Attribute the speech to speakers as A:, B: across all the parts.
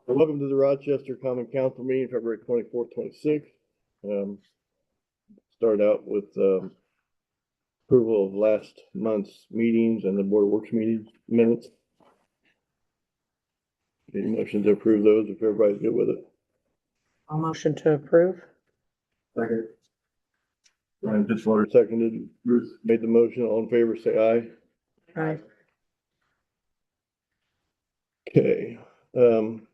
A: Welcome to the Rochester Common Council meeting, February 24th, 26th. Start out with approval of last month's meetings and the Board of Works meeting minutes. Any motion to approve those if everybody's good with it?
B: I'll motion to approve.
A: Second. Ryan Fitzwater seconded. Bruce made the motion. All in favor, say aye.
B: Aye.
A: Okay. Don't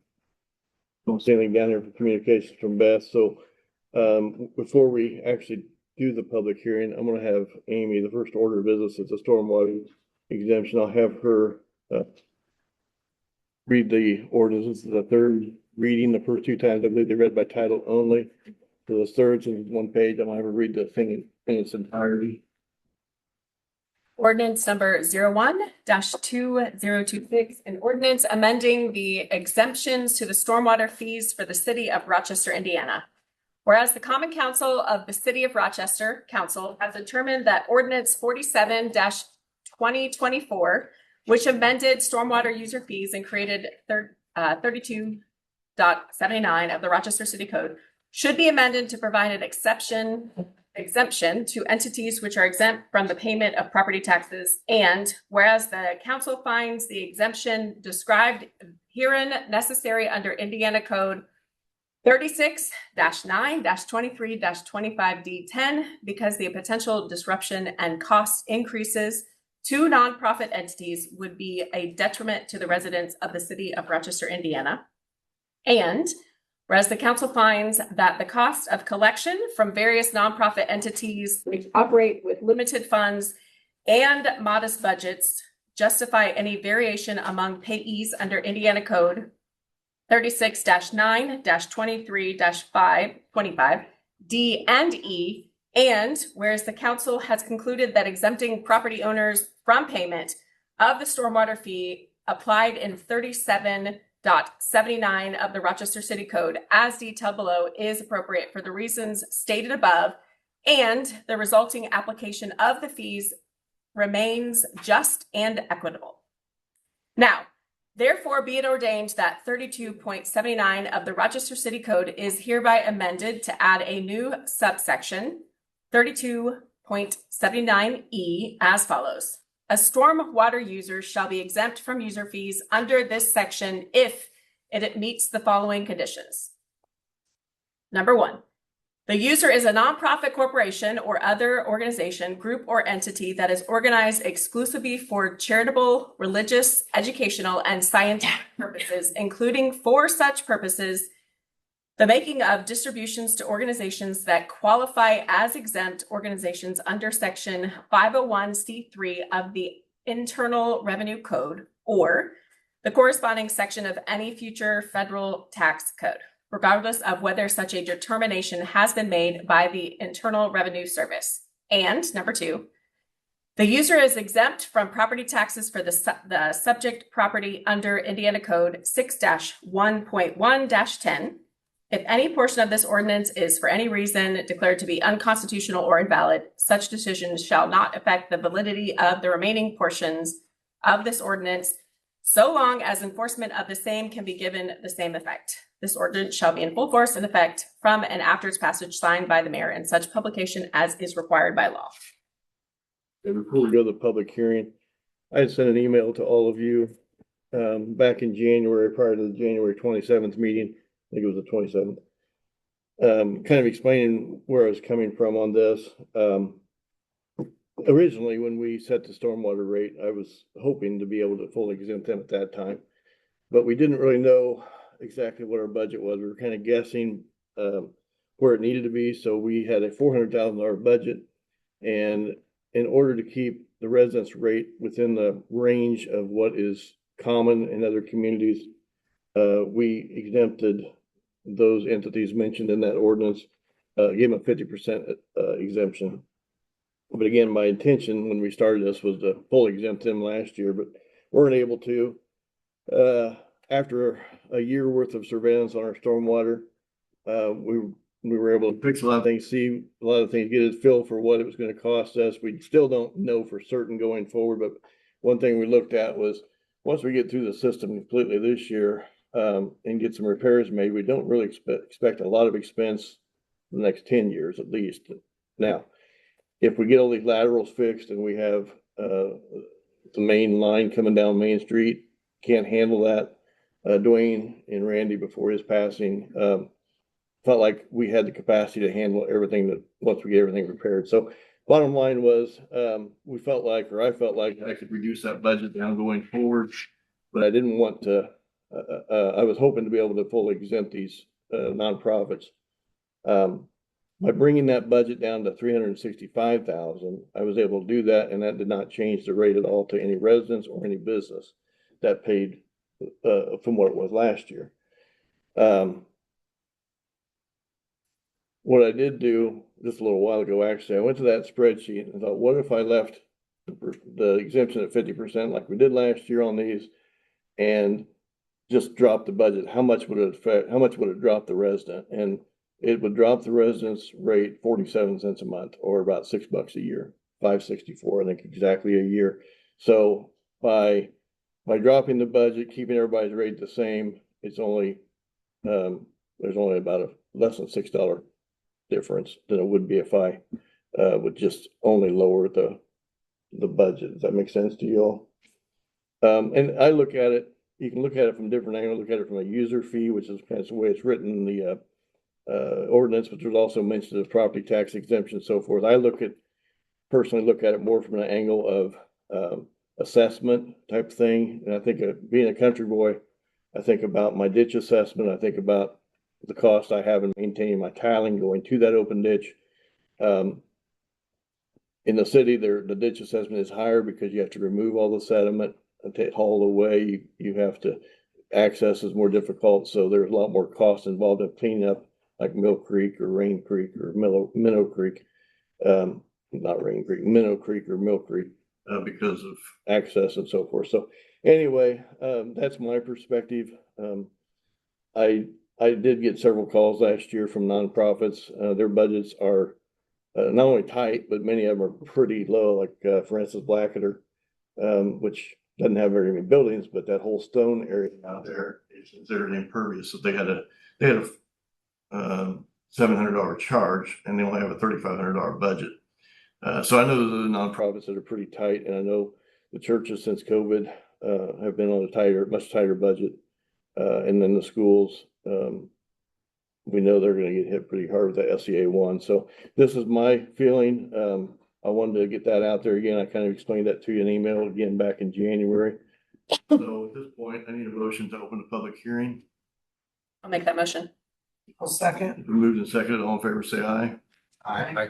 A: see anything down here for communications from Beth. So before we actually do the public hearing, I'm going to have Amy, the first order of business is a stormwater exemption. I'll have her read the ordinance. This is the third reading. The first two times I believe they read by title only. So the third is one page. I'm going to have her read the thing in its entirety.
C: Ordinance number 01-2026, an ordinance amending the exemptions to the stormwater fees for the city of Rochester, Indiana. Whereas the Common Council of the City of Rochester Council has determined that Ordinance 47-2024, which amended stormwater user fees and created 32.79 of the Rochester City Code, should be amended to provide an exemption to entities which are exempt from the payment of property taxes. And whereas the council finds the exemption described herein necessary under Indiana Code 36-9-23-25D10, because the potential disruption and cost increases to nonprofit entities would be a detriment to the residents of the city of Rochester, Indiana. And whereas the council finds that the cost of collection from various nonprofit entities which operate with limited funds and modest budgets justify any variation among payees under Indiana Code 36-9-23-525 D and E. And whereas the council has concluded that exempting property owners from payment of the stormwater fee applied in 37.79 of the Rochester City Code as detailed below is appropriate for the reasons stated above, and the resulting application of the fees remains just and equitable. Now, therefore be it ordained that 32.79 of the Rochester City Code is hereby amended to add a new subsection 32.79E as follows. A storm water user shall be exempt from user fees under this section if it meets the following conditions. Number one, the user is a nonprofit corporation or other organization, group, or entity that is organized exclusively for charitable, religious, educational, and scientific purposes, including for such purposes the making of distributions to organizations that qualify as exempt organizations under Section 501c3 of the Internal Revenue Code or the corresponding section of any future federal tax code, regardless of whether such a determination has been made by the Internal Revenue Service. And number two, the user is exempt from property taxes for the subject property under Indiana Code 6-1.1-10. If any portion of this ordinance is for any reason declared to be unconstitutional or invalid, such decisions shall not affect the validity of the remaining portions of this ordinance, so long as enforcement of the same can be given the same effect. This ordinance shall be in full force and effect from and after its passage signed by the mayor in such publication as is required by law.
A: And before we go to the public hearing, I had sent an email to all of you back in January prior to the January 27th meeting. I think it was the 27th, kind of explaining where I was coming from on this. Originally, when we set the stormwater rate, I was hoping to be able to fully exempt them at that time, but we didn't really know exactly what our budget was. We were kind of guessing where it needed to be. So we had a $400,000 budget, and in order to keep the residence rate within the range of what is common in other communities, we exempted those entities mentioned in that ordinance, gave them a 50% exemption. But again, my intention when we started this was to fully exempt them last year, but weren't able to. After a year worth of surveillance on our stormwater, we were able to fix a lot of things, see a lot of things, get a feel for what it was going to cost us. We still don't know for certain going forward, but one thing we looked at was once we get through the system completely this year, and get some repairs made, we don't really expect a lot of expense for the next 10 years at least. Now, if we get all these laterals fixed and we have, the main line coming down Main Street, can't handle that. Dwayne and Randy, before his passing, felt like we had the capacity to handle everything that, once we get everything repaired. So bottom line was, we felt like, or I felt like I could reduce that budget down going forward, but I didn't want to, I was hoping to be able to fully exempt these, nonprofits. By bringing that budget down to 365,000, I was able to do that, and that did not change the rate at all to any residents or any business that paid, from what it was last year. What I did do just a little while ago, actually, I went to that spreadsheet and thought, what if I left the exemption at 50% like we did last year on these, and just dropped the budget? How much would it affect? How much would it drop the resident? And it would drop the resident's rate 47 cents a month, or about $6 a year, 564, I think, exactly a year. So by dropping the budget, keeping everybody's rate the same, it's only, there's only about a less than $6 difference than it would be if I would just only lower the budget. Does that make sense to you all? And I look at it, you can look at it from different angles. Look at it from a user fee, which is kind of the way it's written in the ordinance, but there's also mention of property tax exemption and so forth. I personally look at it more from an angle of assessment type thing. And I think, being a country boy, I think about my ditch assessment. I think about the cost I have in maintaining my tiling going to that open ditch. In the city, the ditch assessment is higher because you have to remove all the sediment and haul away. You have to, access is more difficult, so there's a lot more cost involved in cleaning up, like Mill Creek or Rain Creek or Minnow Creek, not Rain Creek, Minnow Creek or Mill Creek, because of access and so forth. So anyway, that's my perspective. I did get several calls last year from nonprofits. Their budgets are not only tight, but many of them are pretty low. Like, for instance, Blackader, which doesn't have very many buildings, but that whole stone area out there is considered impervious. So they had a $700 charge, and they only have a $3,500 budget. So I know the nonprofits that are pretty tight, and I know the churches since COVID have been on a much tighter budget. And then the schools, we know they're going to get hit pretty hard with the SEA one. So this is my feeling. I wanted to get that out there again. I kind of explained that to you in email again back in January. So at this point, I need a motion to open the public hearing.
C: I'll make that motion.
D: I'll second.
A: If we moved and seconded, all in favor, say aye.
D: Aye.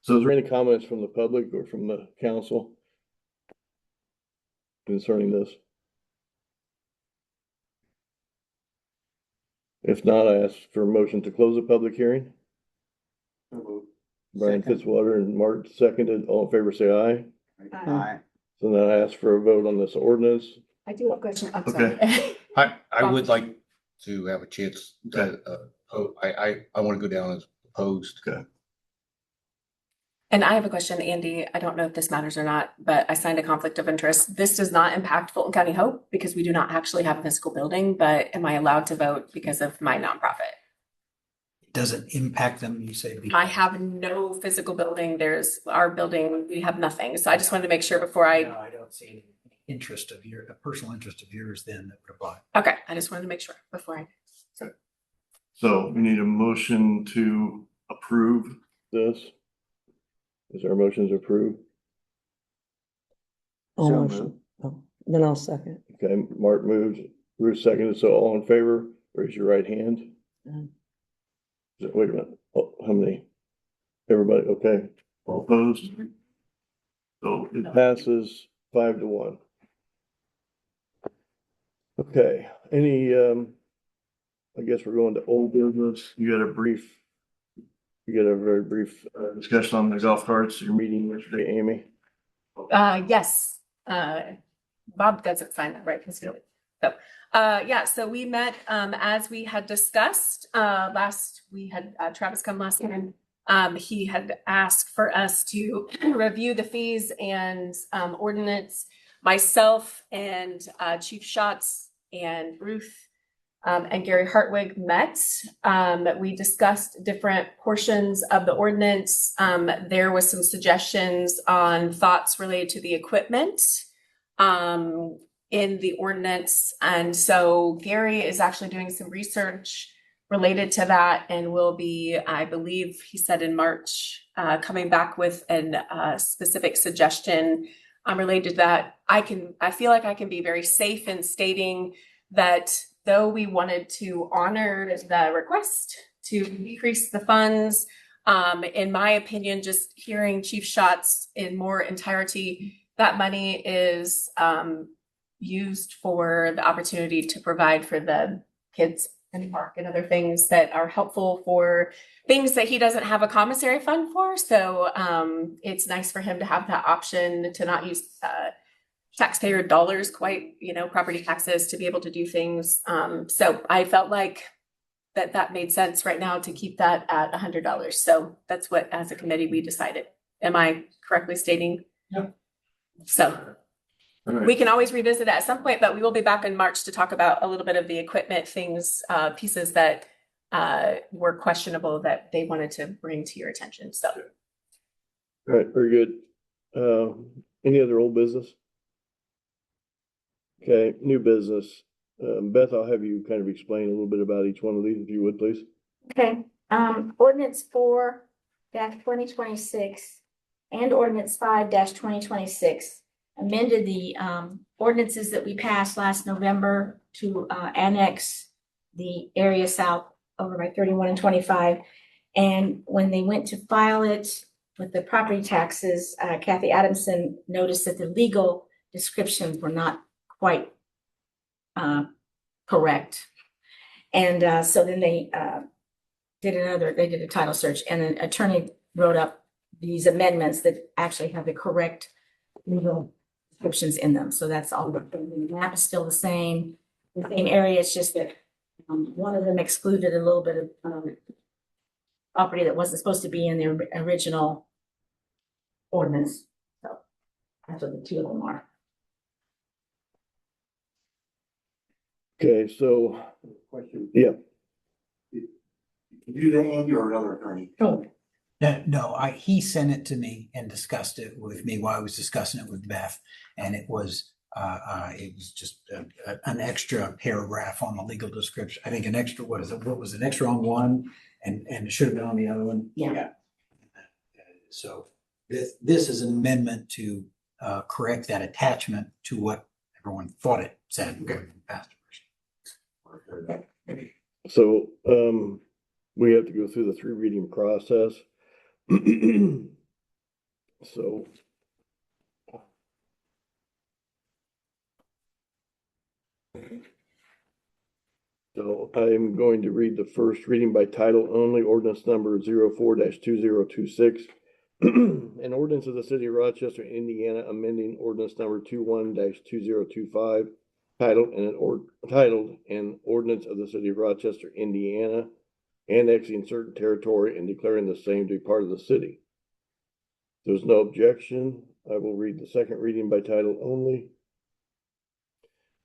A: So is there any comments from the public or from the council concerning this? If not, I ask for a motion to close the public hearing. Brian
D: Second.
A: Fitzwater and Mark seconded. All in favor, say aye.
D: Aye.
A: So then I ask for a vote on this ordinance.
C: I do have a question. I'm
A: Okay.
C: sorry.
E: I would like to have a chance to, I want to go down as opposed.
A: Okay.
C: And I have a question, Andy. I don't know if this matters or not, but I signed a conflict of interest. This does not impact Fulton County Hope because we do not actually have a physical building, but am I allowed to vote because of my nonprofit?
D: It doesn't impact them, you say?
C: I have no physical building. There's our building, we have nothing. So I just wanted to make sure before
D: No,
C: I,
D: I don't see any interest of a personal interest of yours then that would apply.
C: okay, I just wanted to make sure before I.
A: So we need a motion to approve this. Is there a motion to approve?
B: I'll
D: So
B: motion. Oh, then I'll second.
A: Okay, Mark moved, Ruth seconded. So all in favor, raise your right hand.
B: Aye.
A: Wait a minute. Oh, how many? Everybody, okay. All opposed? So it passes 5-1. Okay, I guess we're going to old business. You had a very brief discussion on the golf carts, your meeting yesterday, Amy.
C: Yes, Bob doesn't sign that, right? So, yeah, so we met, as we had discussed, we had Travis come last time. He had asked for us to review the fees and, ordinance myself and Chief Schatz and Ruth and Gary Hartwig met. We discussed different portions of the ordinance. There was some suggestions on thoughts related to the equipment in the ordinance. And so Gary is actually doing some research related to that and will be, I believe he said in March, coming back with a specific suggestion related to that. I feel like I can be very safe in stating that though we wanted to honor the request to decrease the funds, in my opinion, just hearing Chief Schatz in more entirety, that money is used for the opportunity to provide for the kids in the park and other things that are helpful for things that he doesn't have a commissary fund for. So it's nice for him to have that option to not use taxpayer dollars, quite, property taxes, to be able to do things. So I felt like that made sense right now to keep that at $100. So that's what, as a committee, we decided. Am I correctly stating?
D: Yeah.
C: So we can always revisit it at some point, but we will be back in March to talk about a little bit of the equipment things, pieces that were questionable that they wanted to bring to your attention. So.
A: All right, very good. Any other old business? Okay, new business. Beth, I'll have you kind of explain a little bit about each one of these, if you would, please.
F: Okay, ordinance 4-2026 and ordinance 5-2026 amended the ordinances that we passed last November to annex the area south over by 31 and 25. And when they went to file it with the property taxes, Kathy Adamson noticed that the legal descriptions were not quite correct. And so then they did a title search, and an attorney wrote up these amendments that actually have the correct legal descriptions in them. So that's all. The map is still the same area. It's just that one of them excluded a little bit of property that wasn't supposed to be in the original ordinance. So that's what the two of them are.
A: Okay, so,
G: Question.
A: yeah,
G: You the Andy or another attorney?
F: Oh,
D: No, he sent it to me and discussed it with me while I was discussing it with Beth. And it was just an extra paragraph on the legal description. I think an extra, what was an extra on one and it should have been on the other one.
F: Yeah.
D: So this is an amendment to correct that attachment to what everyone thought it said.
G: Okay.
A: so, we have to go through the 3 reading process. So. So I'm going to read the first reading by title only, ordinance number 04-2026. An ordinance of the city of Rochester, Indiana, amending ordinance number 21-2025, titled an ordinance of the city of Rochester, Indiana, annexing certain territory and declaring the same to be part of the city. If there's no objection, I will read the second reading by title only.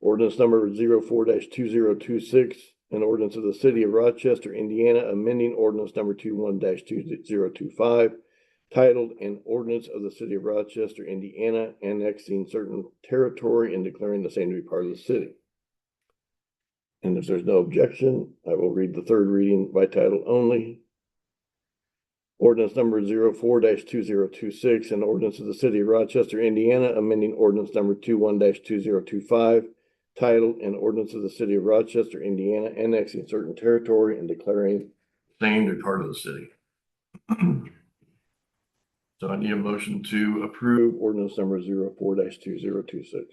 A: Ordinance number 04-2026, an ordinance of the city of Rochester, Indiana, amending ordinance number 21-2025, titled an ordinance of the city of Rochester, Indiana, annexing certain territory and declaring the same to be part of the city. And if there's no objection, I will read the third reading by title only. Ordinance number 04-2026, an ordinance of the city of Rochester, Indiana, amending ordinance number 21-2025, titled an ordinance of the city of Rochester, Indiana, annexing certain territory and declaring same to be part of the city. So I need a motion to approve ordinance number 04-2026.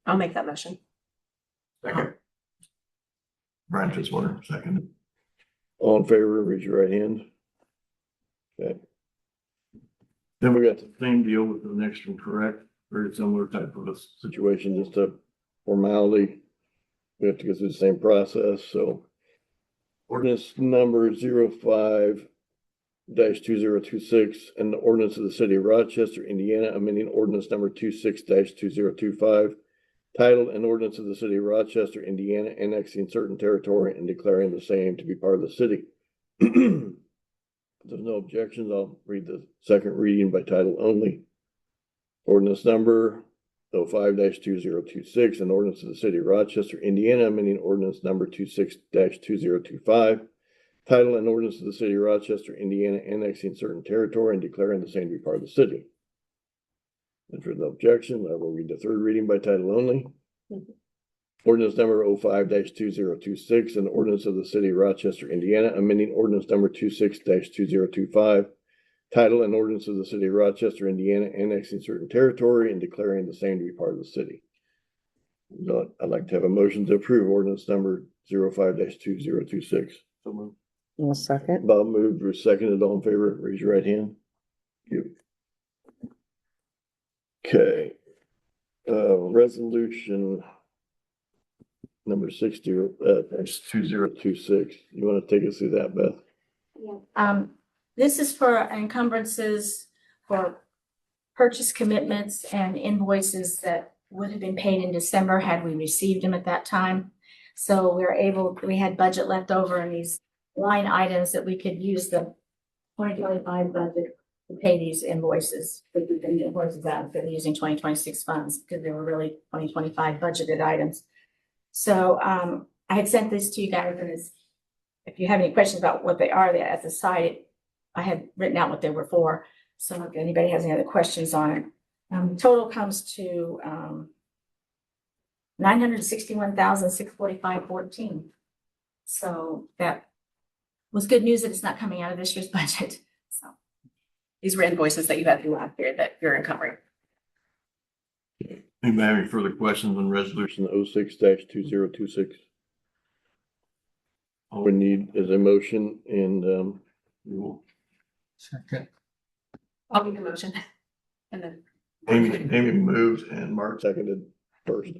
C: I'll make that motion.
G: Second.
A: Brian Fitzwater, second. All in favor, raise your right hand. Okay. Then we got the same deal with the next one, correct? Very similar type of a situation, just a formality. We have to go through the same process, so. Ordinance number 05-2026, 2026, and the ordinance of the city of Rochester, Indiana, amending ordinance number 26-2025, titled an ordinance of the city of Rochester, Indiana, annexing certain territory and declaring the same to be part of the city. If there's no objections, I'll read the second reading by title only. Ordinance number 05-2026, an ordinance of the city of Rochester, Indiana, amending ordinance number 26-2025, title and ordinance of the city of Rochester, Indiana, annexing certain territory and declaring the same to be part of the city. If there's no objection, I will read the third reading by title only. Ordinance number 05-2026, an ordinance of the city of Rochester, Indiana, amending ordinance number 26-2025, title and ordinance of the city of Rochester, Indiana, annexing certain territory and declaring the same to be part of the city. I'd like to have a motion to approve ordinance number 05-2026.
E: So moved.
B: I'll second.
A: Bob moved, Bruce seconded, all in favor, raise your right hand. Thank you. Okay. Resolution number 2026. You want to take us through that, Beth?
F: This is for encumbrances for purchase commitments and invoices that would have been paid in December had we received them at that time. So we had budget left over in these line items that we could use the 2025 budget to pay these invoices. We could pay the invoices out instead of using 2026 funds because they were really 2025 budgeted items. So I had sent this to you guys, and if you have any questions about what they are, they're at the side. I had written out what they were for. So if anybody has any other questions on it, total comes to $961,645.14. So that was good news that it's not coming out of this year's budget. So
C: These were invoices that you had throughout here that you're encumbering.
A: Anybody have any further questions on resolution 06-2026? All we need is a motion, and we will.
D: Second.
C: I'll make a motion. And then
A: Amy moved and Mark seconded first.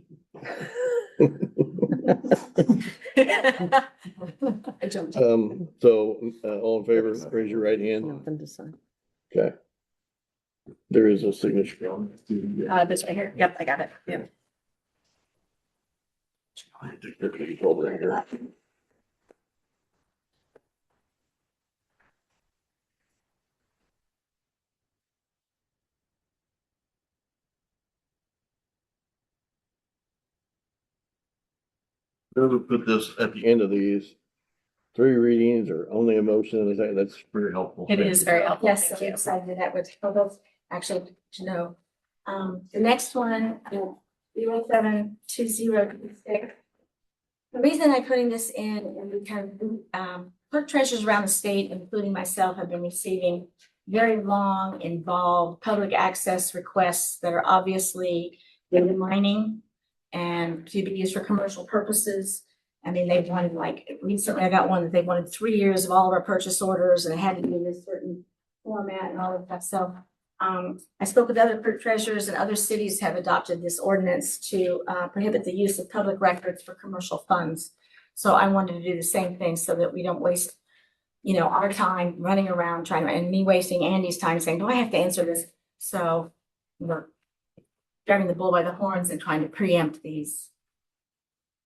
C: I jumped.
A: All in favor, raise your right hand.
B: Nothing to sign.
A: Okay. There is a signature on it.
C: This right here. Yep, I got it. Yeah.
A: Over here. We'll put this at the end of these 3 readings or only a motion. I think that's very helpful.
C: It is very helpful.
F: yes,
C: Thank
F: I'm
C: you.
F: excited that would help us actually to know. The next one, 07-2026. The reason I'm putting this in is because clerk treasurers around the state, including myself, have been receiving very long, involved public access requests that are obviously data mining and to be used for commercial purposes. I mean, they wanted, like, recently I got one that they wanted 3 years of all of our purchase orders, and it had to be in this certain format and all of that. So I spoke with other clerk treasurers, and other cities have adopted this ordinance to prohibit the use of public records for commercial funds. So I wanted to do the same thing so that we don't waste, our time running around and me wasting Andy's time saying, do I have to answer this? So we're driving the bull by the horns and trying to preempt these.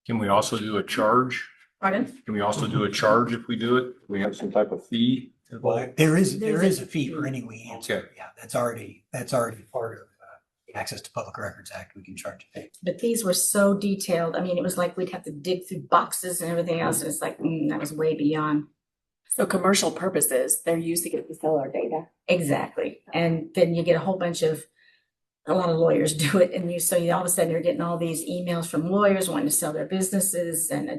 H: Can we also do a charge?
F: Pardon?
H: Can we also do a charge if we do it? We have some type of fee?
D: Well, there is
F: There's
D: a fee for any we answer.
H: Okay.
D: Yeah, that's already part of the Access to Public Records Act. We can charge a fee.
F: But these were so detailed. I mean, it was like we'd have to dig through boxes and everything else. And it's like, that was way beyond.
C: So commercial purposes, they're using it to sell our data.
F: Exactly. And then you get a lot of lawyers do it. And all of a sudden you're getting all these emails from lawyers wanting to sell their businesses. And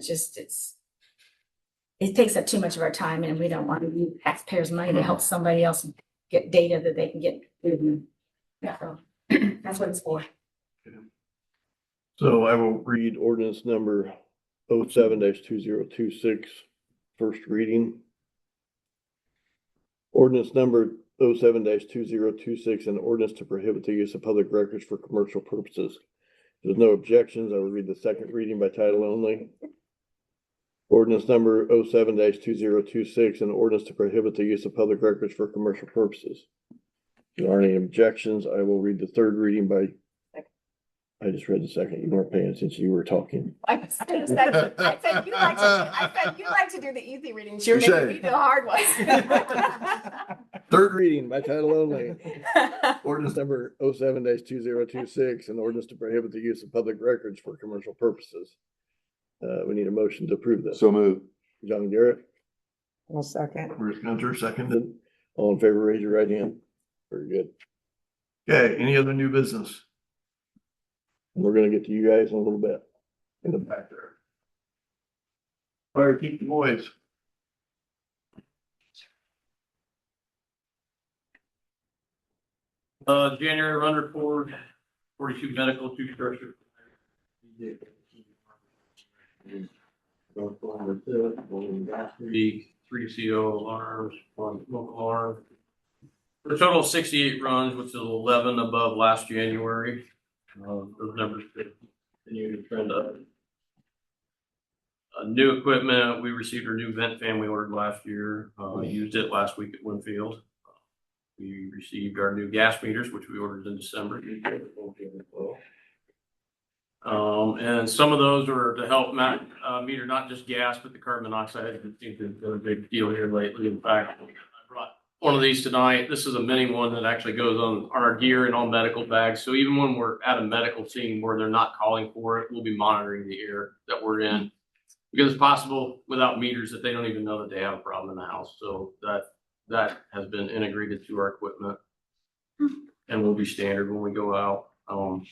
F: it takes up too much of our time, and we don't want to use taxpayers' money to help somebody else get data that they can get. So that's what it's for.
A: So I will read ordinance number 07-2026, first reading. Ordinance number 07-2026, an ordinance to prohibit the use of public records for commercial purposes. If there's no objections, I will read the second reading by title only. Ordinance number 07-2026, an ordinance to prohibit the use of public records for commercial purposes. If there aren't any objections, I will read the third reading by. I just read the second. You weren't paying attention. You were talking.
C: I said you like to do the easy readings. You're making me do the hard ones.
A: Third reading by title only. Ordinance number 07-2026, an ordinance to prohibit the use of public records for commercial purposes. We need a motion to approve this.
H: So move.
A: John Garrett,
B: I'll second.
A: Bruce Gunter, seconded. All in favor, raise your right hand. Very good. Okay, any other new business? We're gonna get to you guys in a little bit in the back there. Fire, keep the boys.
I: January run report, 42 medical, 2 structure. 3 CO alarms, 1 smoke alarm. For a total of 68 runs, which is 11 above last January. Those numbers continue to trend up. New equipment, we received our new vent fan we ordered last year. Used it last week at Winfield. We received our new gas meters, which we ordered in December. And some of those are to help meter not just gas, but the carbon monoxide. It seems to have been a big deal here lately. In fact, I brought one of these tonight. This is a mini one that actually goes on our gear and all medical bags. So even when we're at a medical scene where they're not calling for it, we'll be monitoring the air that we're in. Because it's possible without meters that they don't even know that they have a problem in the house. So that has been integrated to our equipment and will be standard when we go out. And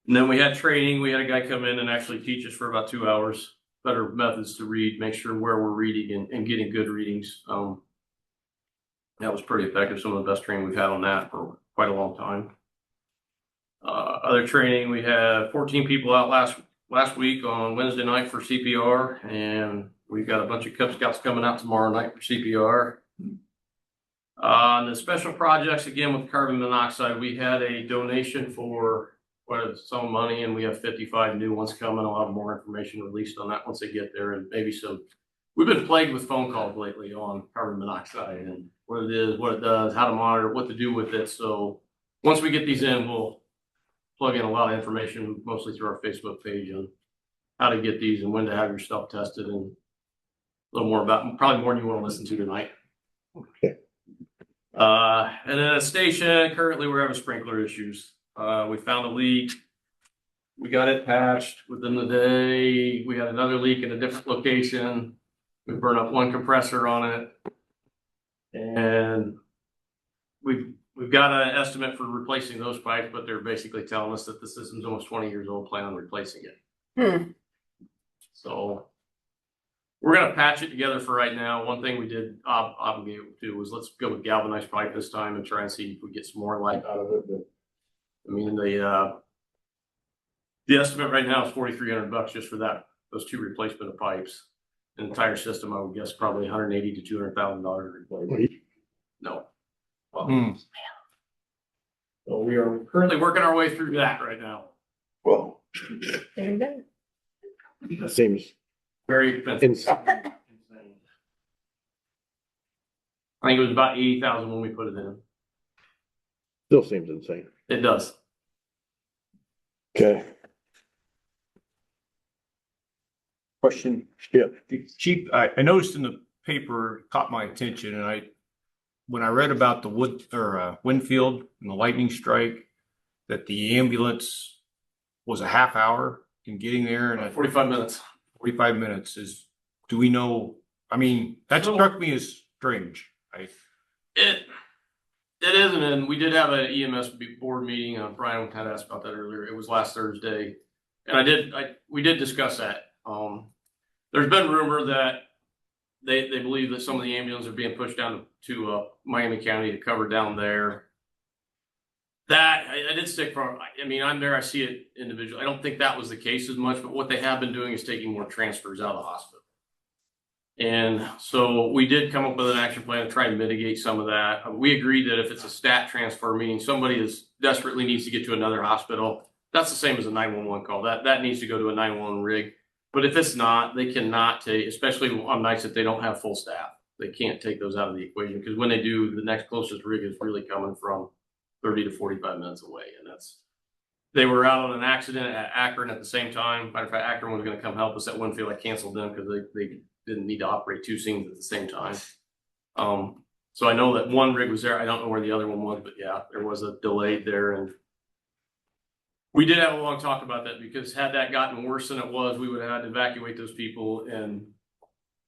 I: then we had training. We had a guy come in and actually teach us for about 2 hours, better methods to read, make sure where we're reading and getting good readings. That was pretty effective. Some of the best training we've had on that for quite a long time. Other training, we had 14 people out last week on Wednesday night for CPR, and we've got a bunch of Cub Scouts coming out tomorrow night for CPR. On the special projects, again with carbon monoxide, we had a donation for some money, and we have 55 new ones coming. I'll have more information released on that once they get there, and maybe some. We've been plagued with phone calls lately on carbon monoxide and what it is, what it does, how to monitor, what to do with it. So once we get these in, we'll plug in a lot of information, mostly through our Facebook page, on how to get these and when to have your stuff tested, and a little more about, probably more than you want to listen to tonight.
A: Okay.
I: And then at station, currently we're having sprinkler issues. We found a leak. We got it patched within the day. We had another leak in a different location. We burned up one compressor on it. And we've got an estimate for replacing those pipes, but they're basically telling us that the system's almost 20 years old, plan on replacing it. So we're going to patch it together for right now. One thing we did obligate to was let's go with galvanized pipe this time and try and see if we get some more life out of it. But I mean, the estimate right now is $4,300 just for those 2 replacement of pipes. The entire system, I would guess, probably $180,000 to $200,000 replacement. No. Well, so we are currently working our way through that right now.
A: Well,
C: There you go.
A: that seems
I: Very expensive.
A: insane.
I: I think it was about $80,000 when we put it in.
A: Still seems insane.
I: It does.
A: Okay.
H: Question.
A: Yeah.
H: Chief, I noticed in the paper, caught my attention, and when I read about the Winfield and the lightning strike, that the ambulance was a half hour in getting there, and
I: 45 minutes.
H: 45 minutes do we know? I mean, that struck me as strange.
I: It isn't, and we did have an EMS board meeting. Brian kind of asked about that earlier. It was last Thursday, and we did discuss that. There's been rumor that they believe that some of the ambulances are being pushed down to Miami County to cover down there. That I did stick from. I mean, I'm there. I see it individually. I don't think that was the case as much, but what they have been doing is taking more transfers out of the hospital. And so we did come up with an action plan to try and mitigate some of that. We agreed that if it's a stat transfer, meaning somebody desperately needs to get to another hospital, that's the same as a 911 call. That needs to go to a 911 rig. But if it's not, they cannot take, especially on nights that they don't have full staff. They can't take those out of the equation because when they do, the next closest rig is really coming from 30 to 45 minutes away. And they were out on an accident at Akron at the same time. Matter of fact, Akron was going to come help us at Winfield. I canceled them because they didn't need to operate two scenes at the same time. So I know that one rig was there. I don't know where the other one was, but yeah, there was a delay there. And we did have a long talk about that because had that gotten worse than it was, we would have had to evacuate those people. And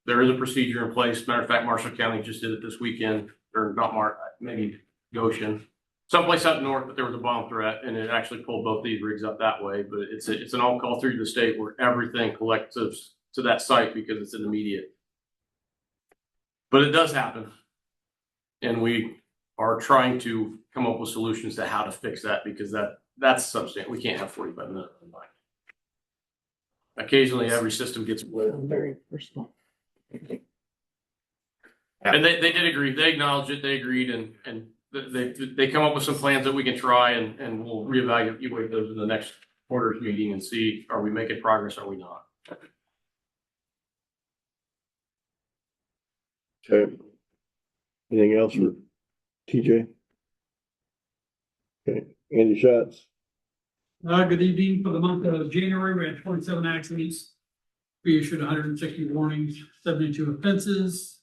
I: there is a procedure in place. Matter of fact, Marshall County just did it this weekend, or not maybe Goshen, someplace up north, but there was a bomb threat and it actually pulled both these rigs up that way. But it's an all call through the state where everything collects to that site because it's an immediate. But it does happen. And we are trying to come up with solutions to how to fix that because that's substantial. We can't have 45 minutes on the line. Occasionally every system gets
B: Very personal.
I: and they did agree. They acknowledged it. They agreed and they come up with some plans that we can try and we'll reevaluate those in the next quarter's meeting and see, are we making progress? Are we not?
A: Okay. Anything else for TJ? Okay, Andy Schatz.
J: Good evening. For the month of January, we had 27 accidents. We issued 160 warnings, 72 offenses,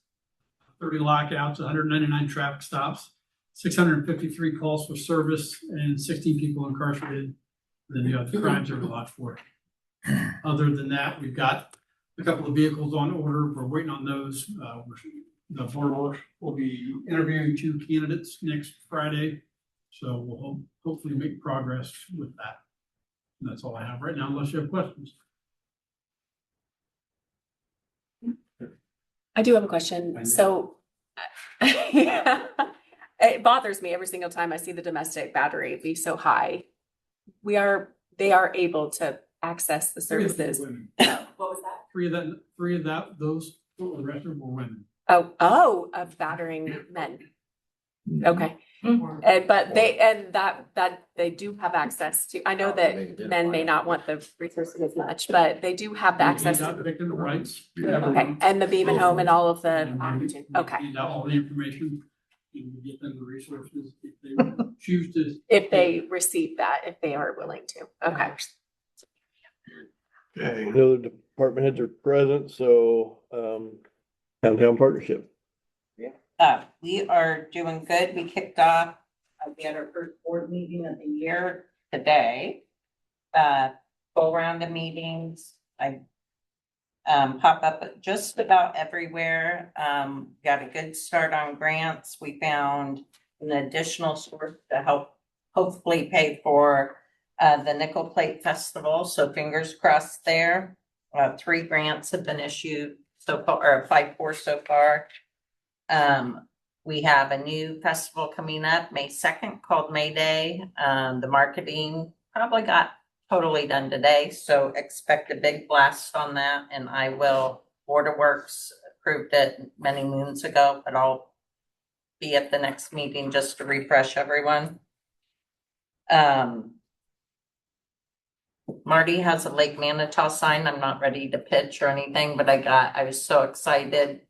J: 30 lockouts, 199 traffic stops, 653 calls for service, and 16 people incarcerated. Then the crimes are a lot for it. Other than that, we've got a couple of vehicles on order. We're waiting on those. The board will be interviewing 2 candidates next Friday. So we'll hopefully make progress with that. And that's all I have right now, unless you have questions.
C: I do have a question. So it bothers me every single time I see the domestic battery be so high. They are able to access the services. What was that?
J: Three of those, the rest of them were women.
C: Of battering men. Okay. But they do have access to, I know that men may not want the resources as much, but they do have the access.
J: Not victim rights.
C: Okay, and the Beaman Home and all of the, okay.
J: Find out all the information and get them the resources if they choose to.
C: If they receive that, if they are willing to, okay.
A: Okay, the other department heads are present, so, Downtown Partnership.
B: We are doing good. We kicked off, we had our first board meeting of the year today. Go around the meetings. I pop up just about everywhere. Got a good start on grants. We found an additional source to help hopefully pay for the Nickel Plate Festival. So fingers crossed there. 3 grants have been issued so far, or applied for so far. We have a new festival coming up May 2nd called May Day. The marketing probably got totally done today, so expect a big blast on that. And Board of Works approved it many moons ago, but I'll be at the next meeting just to refresh everyone. Marty has a Lake Manitou sign. I'm not ready to pitch or anything, but I was so excited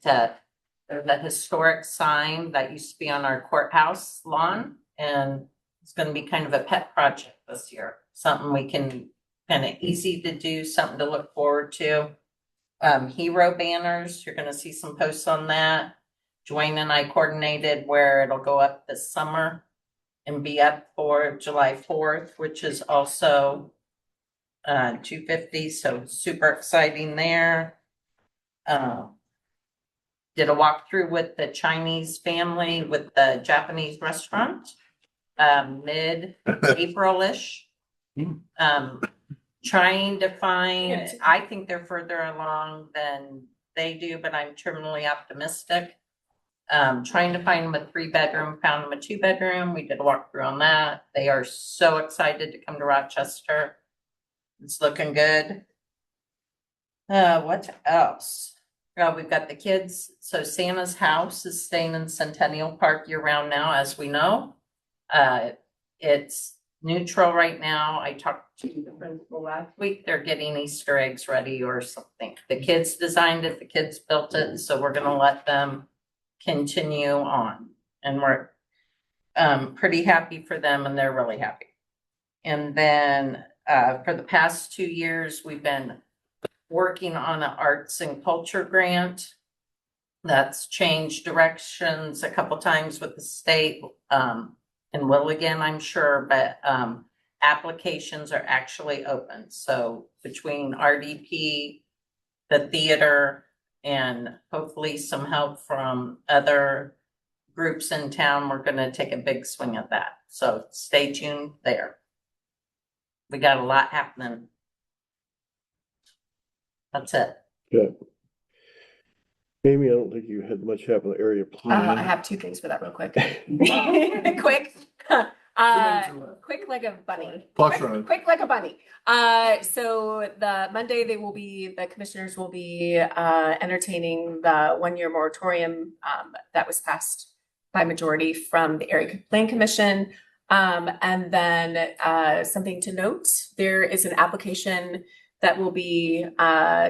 B: there's a historic sign that used to be on our courthouse lawn, and it's going to be kind of a pet project this year. Something we can kind of easy to do, something to look forward to. Hero banners, you're going to see some posts on that. Dwayne and I coordinated where it'll go up this summer and be up for July 4th, which is also 250. So super exciting there. Did a walkthrough with the Chinese family with the Japanese restaurant, mid-April-ish. Trying to find, I think they're further along than they do, but I'm terminally optimistic. Trying to find them a 3-bedroom, found them a 2-bedroom. We did a walkthrough on that. They are so excited to come to Rochester. It's looking good. What else? We've got the kids. So Santa's house is staying in Centennial Park year round now, as we know. It's neutral right now. I talked to the principal last week. They're getting Easter eggs ready or something. The kids designed it, the kids built it, so we're gonna let them continue on. And we're pretty happy for them, and they're really happy. And then for the past 2 years, we've been working on an arts and culture grant. That's changed directions a couple times with the state, and will again, I'm sure, but applications are actually open. So between RDP, the theater, and hopefully some help from other groups in town, we're gonna take a big swing at that. So stay tuned there. We got a lot happening. That's it.
A: Good. Amy, I don't think you had much happen in the area
C: I
A: plan.
C: have two things for that real quick. Quick. Quick like a bunny.
E: Clock's running.
C: Quick like a bunny. So the Monday the commissioners will be entertaining the 1-year moratorium that was passed by majority from the Area Plan Commission. And then something to note, there is an application that will be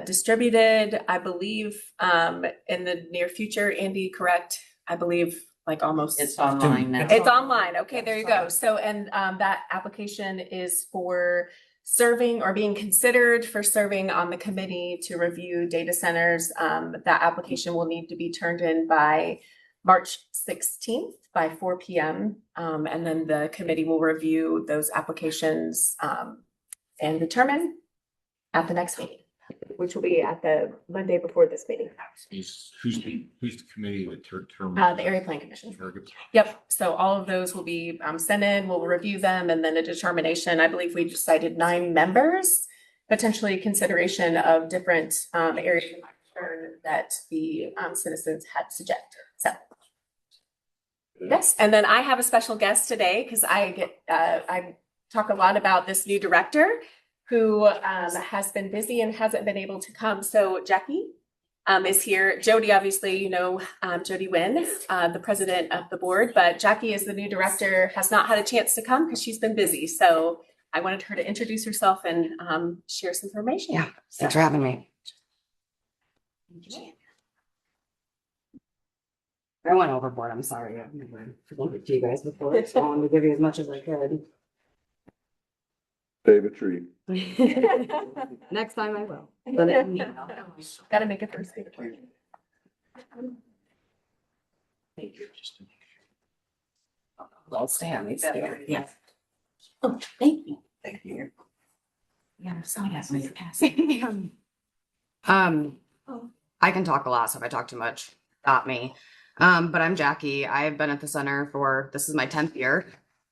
C: distributed, I believe, in the near future. Andy, correct? I believe like almost.
B: It's online now.
C: It's online. Okay, there you go. So, and that application is for serving or being considered for serving on the committee to review data centers. That application will need to be turned in by March 16th by 4 p.m. And then the committee will review those applications and determine at the next meeting, which will be at the Monday before this meeting.
H: Who's the committee that determines?
C: The Area Plan Commission. Yep. So all of those will be sent in, we'll review them, and then a determination. I believe we decided 9 members, potentially consideration of different areas of concern that the citizens had suggested. So. Yes, and then I have a special guest today because I talk a lot about this new director who has been busy and hasn't been able to come. So Jackie is here. Jody, obviously, you know, Jody Wynn, the president of the board, but Jackie is the new director, has not had a chance to come because she's been busy. So I wanted her to introduce herself and share some information.
K: Yeah, thanks for having me. I went overboard. I'm sorry. I've never presented to you guys before, so I wanted to give you as much as I could.
A: Save a tree.
K: Next time I will.
C: Got to make it first.
K: Thank you. I'll stay on these. Yeah.
F: Oh, thank you.
K: Thank you.
F: Yeah, so that's my passing.
K: I can talk a lot, so if I talk too much, stop me. But I'm Jackie. I've been at the center for, this is my 10th year.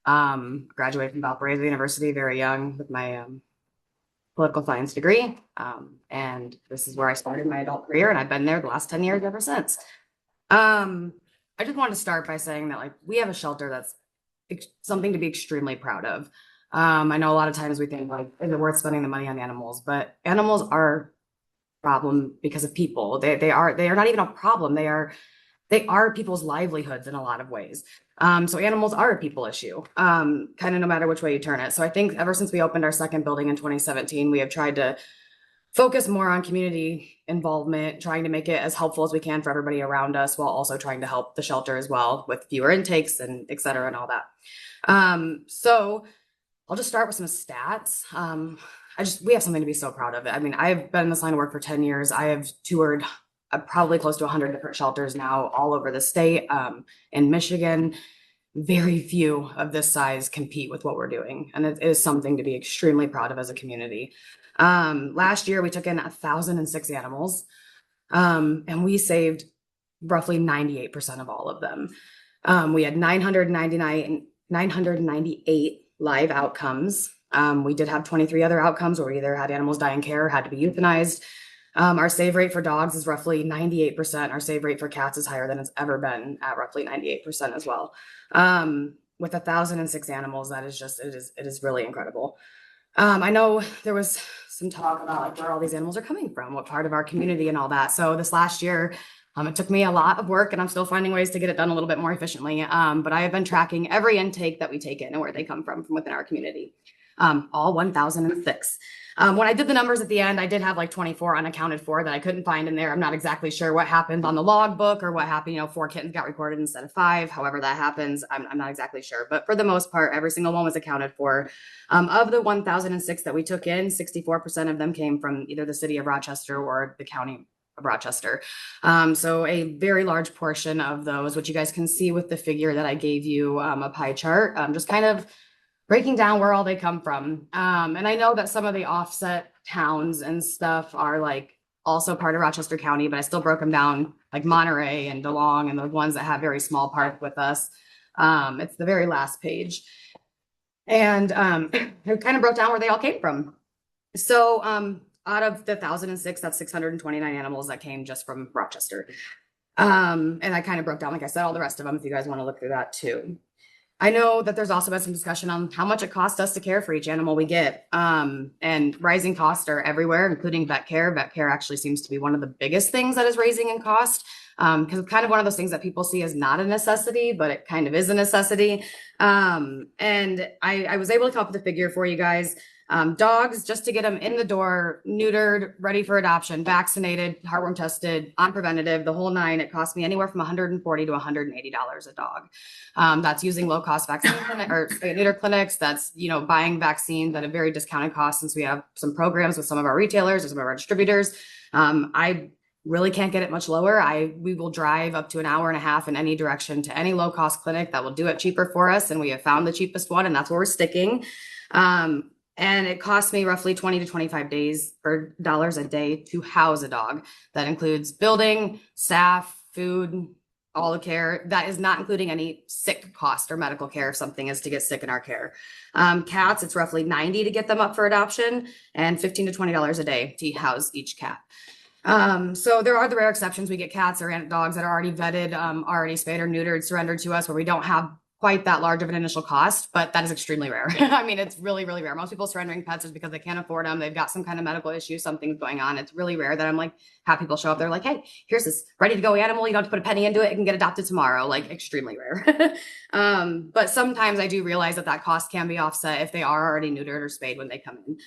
K: Graduated from Valparaiso University very young with my political science degree. And this is where I started my adult career, and I've been there the last 10 years ever since. I just wanted to start by saying that like we have a shelter that's something to be extremely proud of. I know a lot of times we think like, is it worth spending the money on animals? But animals are a problem because of people. They are not even a problem. They are people's livelihoods in a lot of ways. So animals are a people issue, kind of no matter which way you turn it. So I think ever since we opened our second building in 2017, we have tried to focus more on community involvement, trying to make it as helpful as we can for everybody around us, while also trying to help the shelter as well with fewer intakes and et cetera and all that. So I'll just start with some stats. We have something to be so proud of. I mean, I've been in this line of work for 10 years. I have toured probably close to 100 different shelters now all over the state. In Michigan, very few of this size compete with what we're doing. And it is something to be extremely proud of as a community. Last year, we took in 1,006 animals, and we saved roughly 98% of all of them. We had 998 live outcomes. We did have 23 other outcomes where we either had animals die in care or had to be euthanized. Our save rate for dogs is roughly 98%. Our save rate for cats is higher than it's ever been at roughly 98% as well. With 1,006 animals, that is just, it is really incredible. I know there was some talk about like where all these animals are coming from, what part of our community and all that. So this last year, It took me a lot of work and I'm still finding ways to get it done a little bit more efficiently. But I have been tracking every intake that we take in and where they come from within our community. All 1,006. When I did the numbers at the end, I did have like 24 unaccounted for that I couldn't find in there. I'm not exactly sure what happened on the log book or what happened, 4 kittens got recorded instead of 5. However that happens, I'm not exactly sure. But for the most part, every single one was accounted for. Of the 1,006 that we took in, 64% of them came from either the city of Rochester or the county of Rochester. So a very large portion of those, which you guys can see with the figure that I gave you, a pie chart, just kind of breaking down where all they come from. And I know that some of the offset towns and stuff are like also part of Rochester County, but I still broke them down like Monterey and DeLong and the ones that have very small parts with us. It's the very last page. And it kind of broke down where they all came from. So out of the 1,006, that's 629 animals that came just from Rochester. And I kind of broke down, like I said, all the rest of them, if you guys want to look through that too. I know that there's also been some discussion on how much it costs us to care for each animal we get. And rising costs are everywhere, including vet care. Vet care actually seems to be one of the biggest things that is raising in cost. Because it's kind of one of those things that people see as not a necessity, but it kind of is a necessity. And I was able to come up with a figure for you guys. Dogs, just to get them in the door, neutered, ready for adoption, vaccinated, heartworm tested, on preventative, the whole 9, it cost me anywhere from $140 to $180 a dog. That's using low cost vaccine or neuter clinics. That's, buying vaccines at a very discounted cost, since we have some programs with some of our retailers or some of our distributors. I really can't get it much lower. We will drive up to an hour and a half in any direction to any low cost clinic that will do it cheaper for us. And we have found the cheapest one, and that's where we're sticking. And it costs me roughly 20 to 25 days or dollars a day to house a dog. That includes building, staff, food, all the care. That is not including any sick cost or medical care if something is to get sick in our care. Cats, it's roughly 90 to get them up for adoption and $15 to $20 a day to house each cat. So there are the rare exceptions. We get cats or dogs that are already vetted, already spayed or neutered, surrendered to us, where we don't have quite that large of an initial cost, but that is extremely rare. I mean, it's really, really rare. Most people surrendering pets is because they can't afford them. They've got some kind of medical issue, something's going on. It's really rare that I'm like, have people show up. They're like, hey, here's this ready to go animal. You don't have to put a penny into it. It can get adopted tomorrow. Like, extremely rare. But sometimes I do realize that cost can be offset if they are already neutered or spayed when they come in.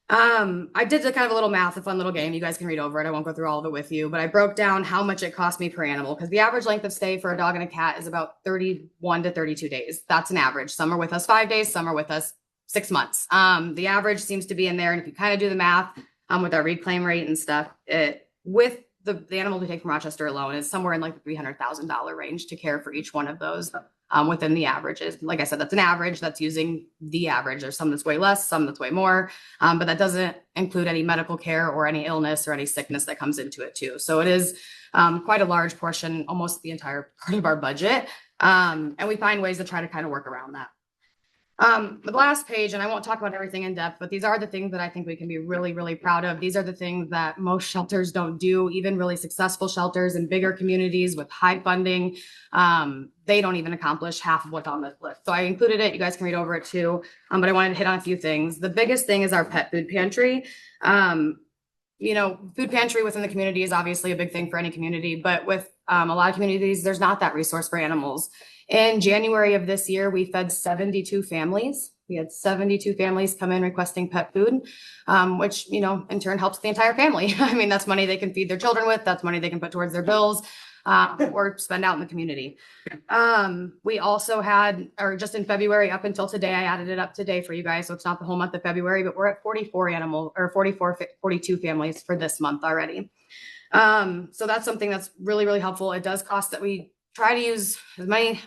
K: I did kind of a little math, a fun little game. You guys can read over it. I won't go through all of it with you, but I broke down how much it cost me per animal, because the average length of stay for a dog and a cat is about 31 to 32 days. That's an average. Some are with us 5 days, some are with us 6 months. The average seems to be in there. And if you kind of do the math with our reclaim rate and stuff, with the animals we take from Rochester alone is somewhere in like the $300,000 range to care for each one of those. Within the averages. Like I said, that's an average. That's using the average. There's some that's way less, some that's way more, but that doesn't include any medical care or any illness or any sickness that comes into it too. So it is quite a large portion, almost the entire part of our budget. And we find ways to try to kind of work around that. The last page, and I won't talk about everything in depth, but these are the things that I think we can be really, really proud of. These are the things that most shelters don't do, even really successful shelters in bigger communities with high funding. They don't even accomplish half of what's on this list. So I included it. You guys can read over it too. But I wanted to hit on a few things. The biggest thing is our pet food pantry. Food pantry within the community is obviously a big thing for any community, but with a lot of communities, there's not that resource for animals. In January of this year, we fed 72 families. We had 72 families come in requesting pet food, which, in turn helps the entire family. I mean, that's money they can feed their children with. That's money they can put towards their bills or spend out in the community. We also had, or just in February up until today, I added it up today for you guys. So it's not the whole month of February, but we're at 42 families for this month already. So that's something that's really, really helpful. It does cost that we try to use as many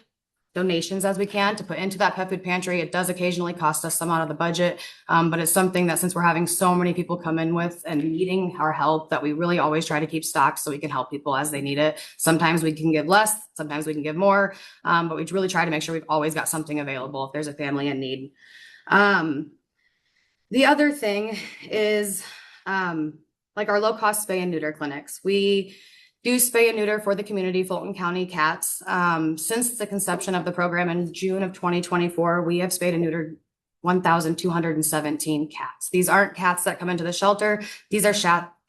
K: donations as we can to put into that pet food pantry. It does occasionally cost us some out of the budget, but it's something that, since we're having so many people come in with and needing our help, that we really always try to keep stocked so we can help people as they need it. Sometimes we can give less, sometimes we can give more, but we really try to make sure we've always got something available if there's a family in need. The other thing is like our low cost spay and neuter clinics. We do spay and neuter for the community, Fulton County cats. Since the conception of the program in June of 2024, we have spayed and neutered 1,217 cats. These aren't cats that come into the shelter. These are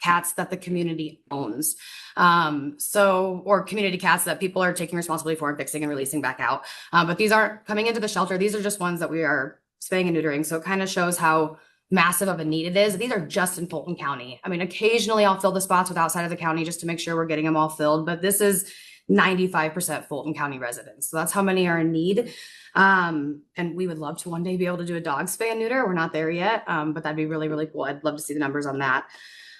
K: cats that the community owns. Or community cats that people are taking responsibility for and fixing and releasing back out. But these aren't coming into the shelter. These are just ones that we are spaying and neutering. So it kind of shows how massive of a need it is. These are just in Fulton County. I mean, occasionally I'll fill the spots with outside of the county just to make sure we're getting them all filled, but this is 95% Fulton County residents. So that's how many are in need. And we would love to one day be able to do a dog spay and neuter. We're not there yet, but that'd be really, really cool. I'd love to see the numbers on that.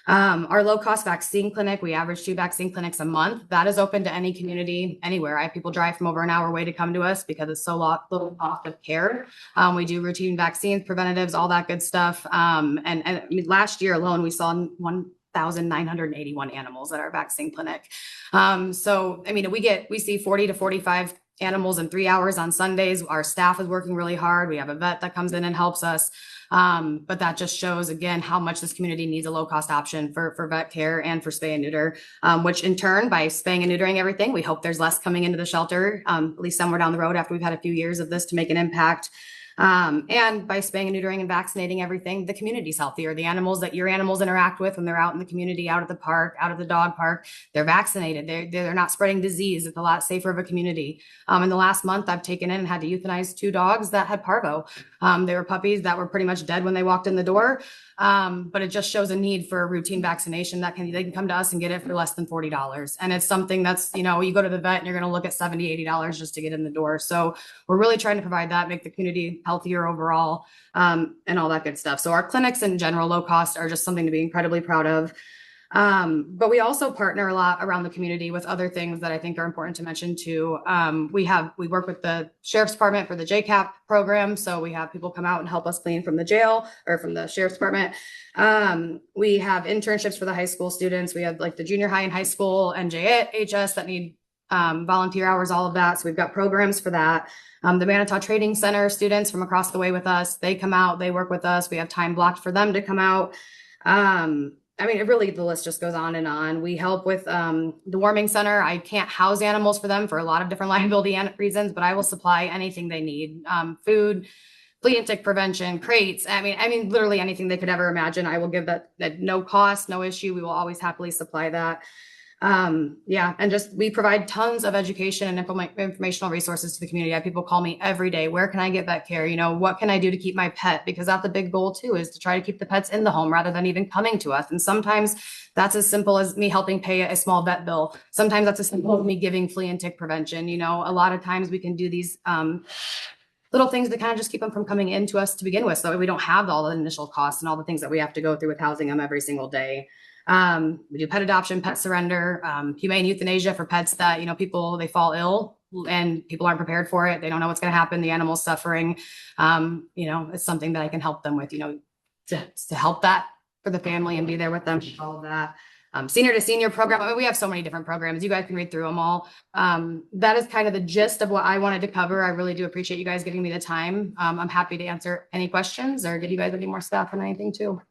K: Our low cost vaccine clinic, we average 2 vaccine clinics a month. That is open to any community anywhere. I have people drive from over an hour away to come to us because it's so low cost of care. We do routine vaccines, preventatives, all that good stuff. And I mean, last year alone, we saw 1,981 animals at our vaccine clinic. So, I mean, we see 40 to 45 animals in 3 hours on Sundays. Our staff is working really hard. We have a vet that comes in and helps us. But that just shows again how much this community needs a low cost option for vet care and for spay and neuter, which in turn, by spaying and neutering everything, we hope there's less coming into the shelter, at least somewhere down the road after we've had a few years of this to make an impact. And by spaying and neutering and vaccinating everything, the community's healthier. The animals that your animals interact with when they're out in the community, out at the park, out at the dog park, they're vaccinated. They're not spreading disease. It's a lot safer of a community. In the last month, I've taken in and had to euthanize 2 dogs that had parvo. They were puppies that were pretty much dead when they walked in the door. But it just shows a need for a routine vaccination that they can come to us and get it for less than $40. And it's something that's, you know, you go to the vet and you're going to look at $70, $80 just to get in the door. So we're really trying to provide that, make the community healthier overall, and all that good stuff. So our clinics in general, low cost, are just something to be incredibly proud of. But we also partner a lot around the community with other things that I think are important to mention too. We work with the Sheriff's Department for the JCAP program. So we have people come out and help us clean from the jail or from the Sheriff's Department. We have internships for the high school students. We have like the junior high and high school NJHS that need volunteer hours, all of that. So we've got programs for that. The Manitou Trading Center students from across the way with us, they come out, they work with us. We have time blocked for them to come out. I mean, the list just goes on and on. We help with the warming center. I can't house animals for them for a lot of different liability reasons, but I will supply anything they need. Food, flea and tick prevention, crates. I mean, literally anything they could ever imagine. I will give that at no cost, no issue. We will always happily supply that. And just we provide tons of education and informational resources to the community. I have people call me every day. Where can I get vet care? You know, what can I do to keep my pet? Because that's the big goal too, is to try to keep the pets in the home rather than even coming to us. And sometimes that's as simple as me helping pay a small vet bill. Sometimes that's as simple as me giving flea and tick prevention. You know, a lot of times we can do these little things to kind of just keep them from coming into us to begin with, so that we don't have all the initial costs and all the things that we have to go through with housing them every single day. We do pet adoption, pet surrender, humane euthanasia for pets that, you know, they fall ill and people aren't prepared for it. They don't know what's going to happen. The animal's suffering. You know, it's something that I can help them with, you know, to help that for the family and be there with them, all of that. Senior to senior program. I mean, we have so many different programs. You guys can read through them all. That is kind of the gist of what I wanted to cover. I really do appreciate you guys giving me the time. I'm happy to answer any questions or give you guys any more stuff and anything too.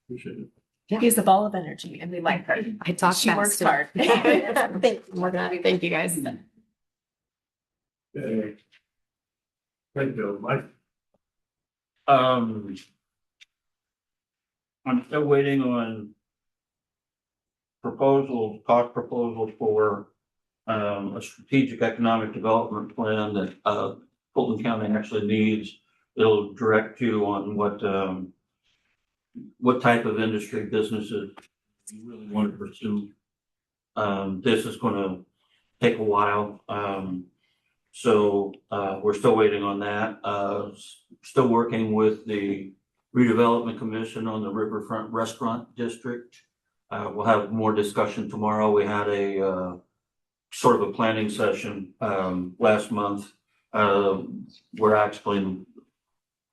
I: Appreciate it.
C: She's a ball of energy and we like her.
K: I talk
C: She
K: fast,
C: works
K: too.
C: hard.
K: Thank you guys.
H: Thank you, Mike. I'm still waiting on cost proposals for a strategic economic development plan that Fulton County actually needs. It'll direct you on what type of industry businesses you really want to pursue. This is going to take a while. So we're still waiting on that. Still working with the Redevelopment Commission on the Riverfront Restaurant District. We'll have more discussion tomorrow. We had a sort of a planning session last month. We're actually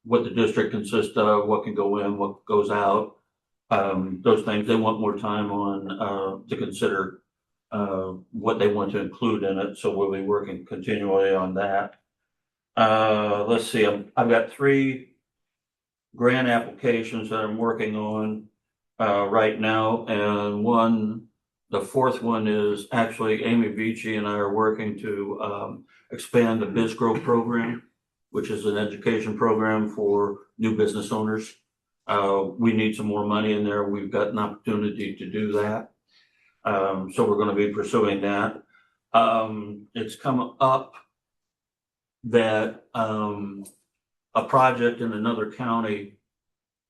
H: what the district consists of, what can go in, what goes out, those things. They want more time on to consider what they want to include in it. So we'll be working continually on that. Let's see, I've got 3 grant applications that I'm working on right now. And the 4th one is actually Amy Vici and I are working to expand the BizGrow program, which is an education program for new business owners.
L: We need some more money in there. We've got an opportunity to do that. So we're gonna be pursuing that. It's come up that, a project in another county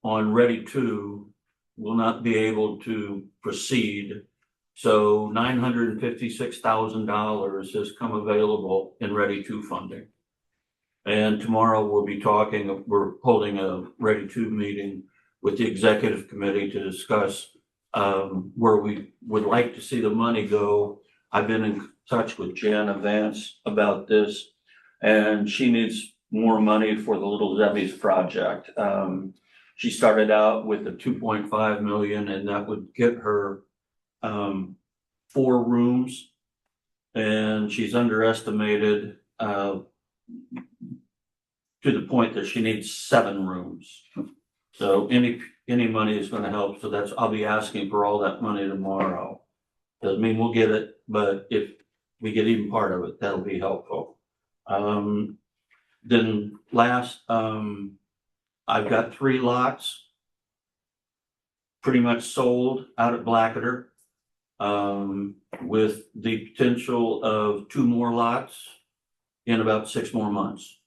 L: on Ready 2 will not be able to proceed. So $956,000 has come available in Ready 2 funding. And tomorrow we're holding a Ready 2 meeting with the executive committee to discuss where we would like to see the money go. I've been in touch with Jana Vance about this, and she needs more money for the Little Debbie's project. She started out with the 2.5 million, and that would get her 4 rooms, and she's underestimated to the point that she needs 7 rooms. So any money is gonna help. So I'll be asking for all that money tomorrow. Doesn't mean we'll get it, but if we get even part of it, that'll be helpful. Then last, I've got 3 lots pretty much sold out at Blackader, with the potential of 2 more lots in about 6 more months.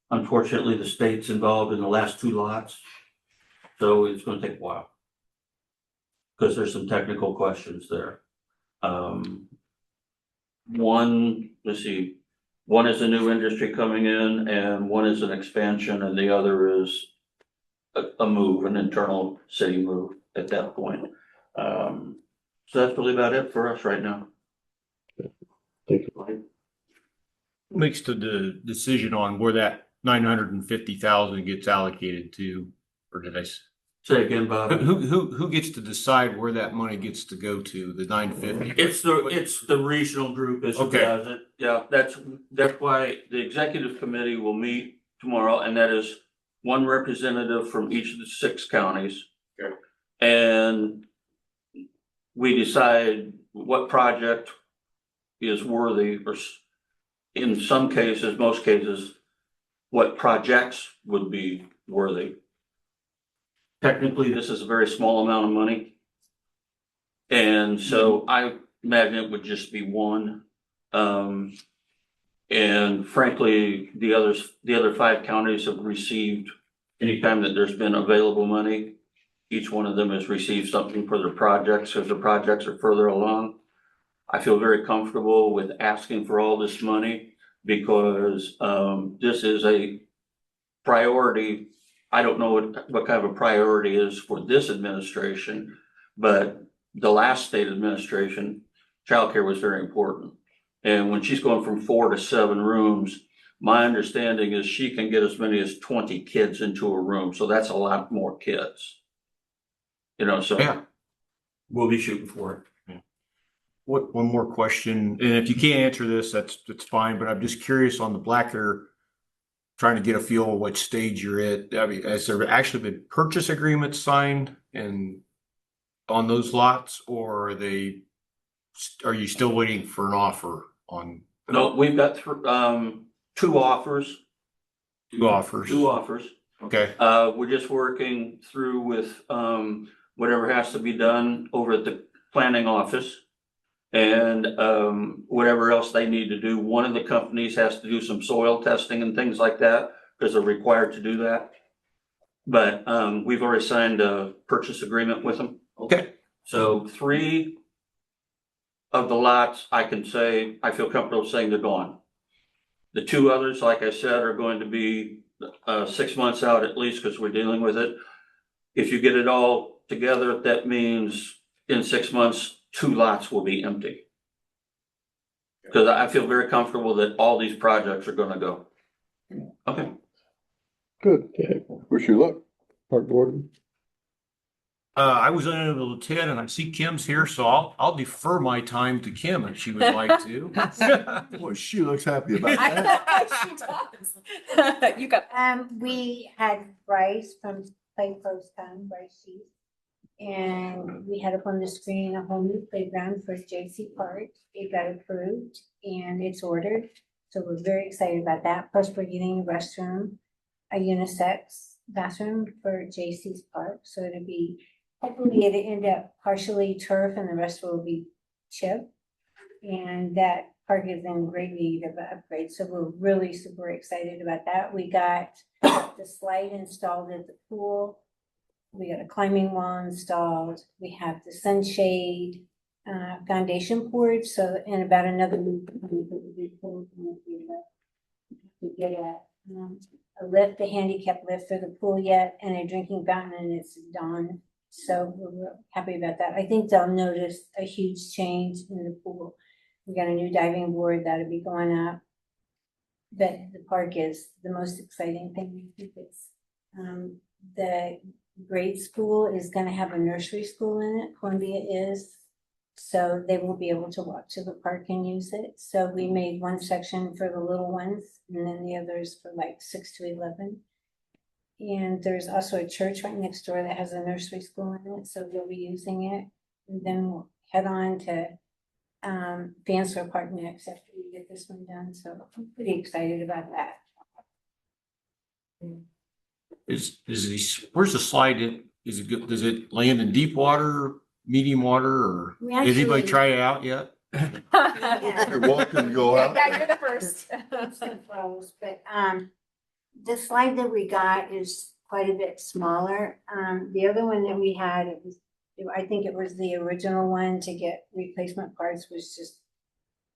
L: Unfortunately, the state's involved in the last 2 lots, so it's gonna take a while because there's some technical questions there. One is a new industry coming in, and one is an expansion, and the other is a move, an internal city move at that point. So that's really about it for us right now.
A: Thank you.
H: Makes the decision on where that 950,000 gets allocated to, or did I?
L: Say again, Bob.
H: Who gets to decide where that money gets to go to, the 950?
L: It's the regional group as who does it. Yeah, that's why the executive committee will meet tomorrow, and that is 1 representative from each of the 6 counties.
H: Okay.
L: And we decide what project is worthy, or in some cases, most cases, what projects would be worthy. Technically, this is a very small amount of money. And so I imagine it would just be 1. And frankly, the other 5 counties have received, anytime that there's been available money, each one of them has received something for their projects, because their projects are further along. I feel very comfortable with asking for all this money because this is a priority. I don't know what kind of a priority is for this administration, but the last state administration, childcare was very important. And when she's going from 4 to 7 rooms, my understanding is she can get as many as 20 kids into a room. So that's a lot more kids. So
H: Yeah.
L: we'll be shooting for it.
H: One more question, and if you can't answer this, that's fine, but I'm just curious on the Blacker, trying to get a feel of what stage you're at. I mean, has there actually been purchase agreements signed and on those lots, or are you still waiting for an offer on?
L: No, we've got 2 offers.
H: 2 offers.
L: 2 offers.
H: Okay.
L: We're just working through with whatever has to be done over at the planning office, and whatever else they need to do. One of the companies has to do some soil testing and things like that because they're required to do that. But we've already signed a purchase agreement with them.
H: Okay.
L: So 3 of the lots, I can say, I feel comfortable saying they're gone. The 2 others, like I said, are going to be 6 months out at least because we're dealing with it. If you get it all together, that means in 6 months, 2 lots will be empty. Because I feel very comfortable that all these projects are gonna go. Okay.
A: Good. Okay. Wish you luck, Park Board.
H: I was unable to attend, and I see Kim's here, so I'll defer my time to Kim if she would like to.
A: Boy, she looks happy about that.
C: She does. You got.
M: We had Bryce from Play Close Town, Bryce Sheets. And we had up on the screen a whole new playground for JC Park. It got approved and it's ordered. So we're very excited about that. Plus we're getting a restroom, a unisex bathroom for J.C.'s park, so it'll be, hopefully it'll end up partially turf and the rest will be chip. And that park is in great need of an upgrade, so we're really super excited about that. We got the slide installed at the pool. We got a climbing wall installed. We have the sunshade foundation poured, so in about another week, we get a lift, a handicap lift for the pool yet, and a drinking fountain, and it's done. So we're real happy about that. I think they'll notice a huge change in the pool. We got a new diving board that'll be going up. But the park is the most exciting thing. I think it's the grade school is going to have a nursery school in it. Columbia is. So they will be able to walk to the park and use it. So we made one section for the little ones and then the others for like 6 to 11. And there's also a church right next door that has a nursery school in it. So they'll be using it. And then we'll head on to Vansler Park next after we get this one done. So I'm pretty excited about that.
H: Where's the slide? Is it good? Does it land in deep water, medium water, or
M: We
H: did anybody
M: actually-
H: try it out yet?
M: You're
G: welcome to go out.
C: Yeah, you're the first.
M: But the slide that we got is quite a bit smaller. The other one that we had, I think it was the original one to get replacement parts was just,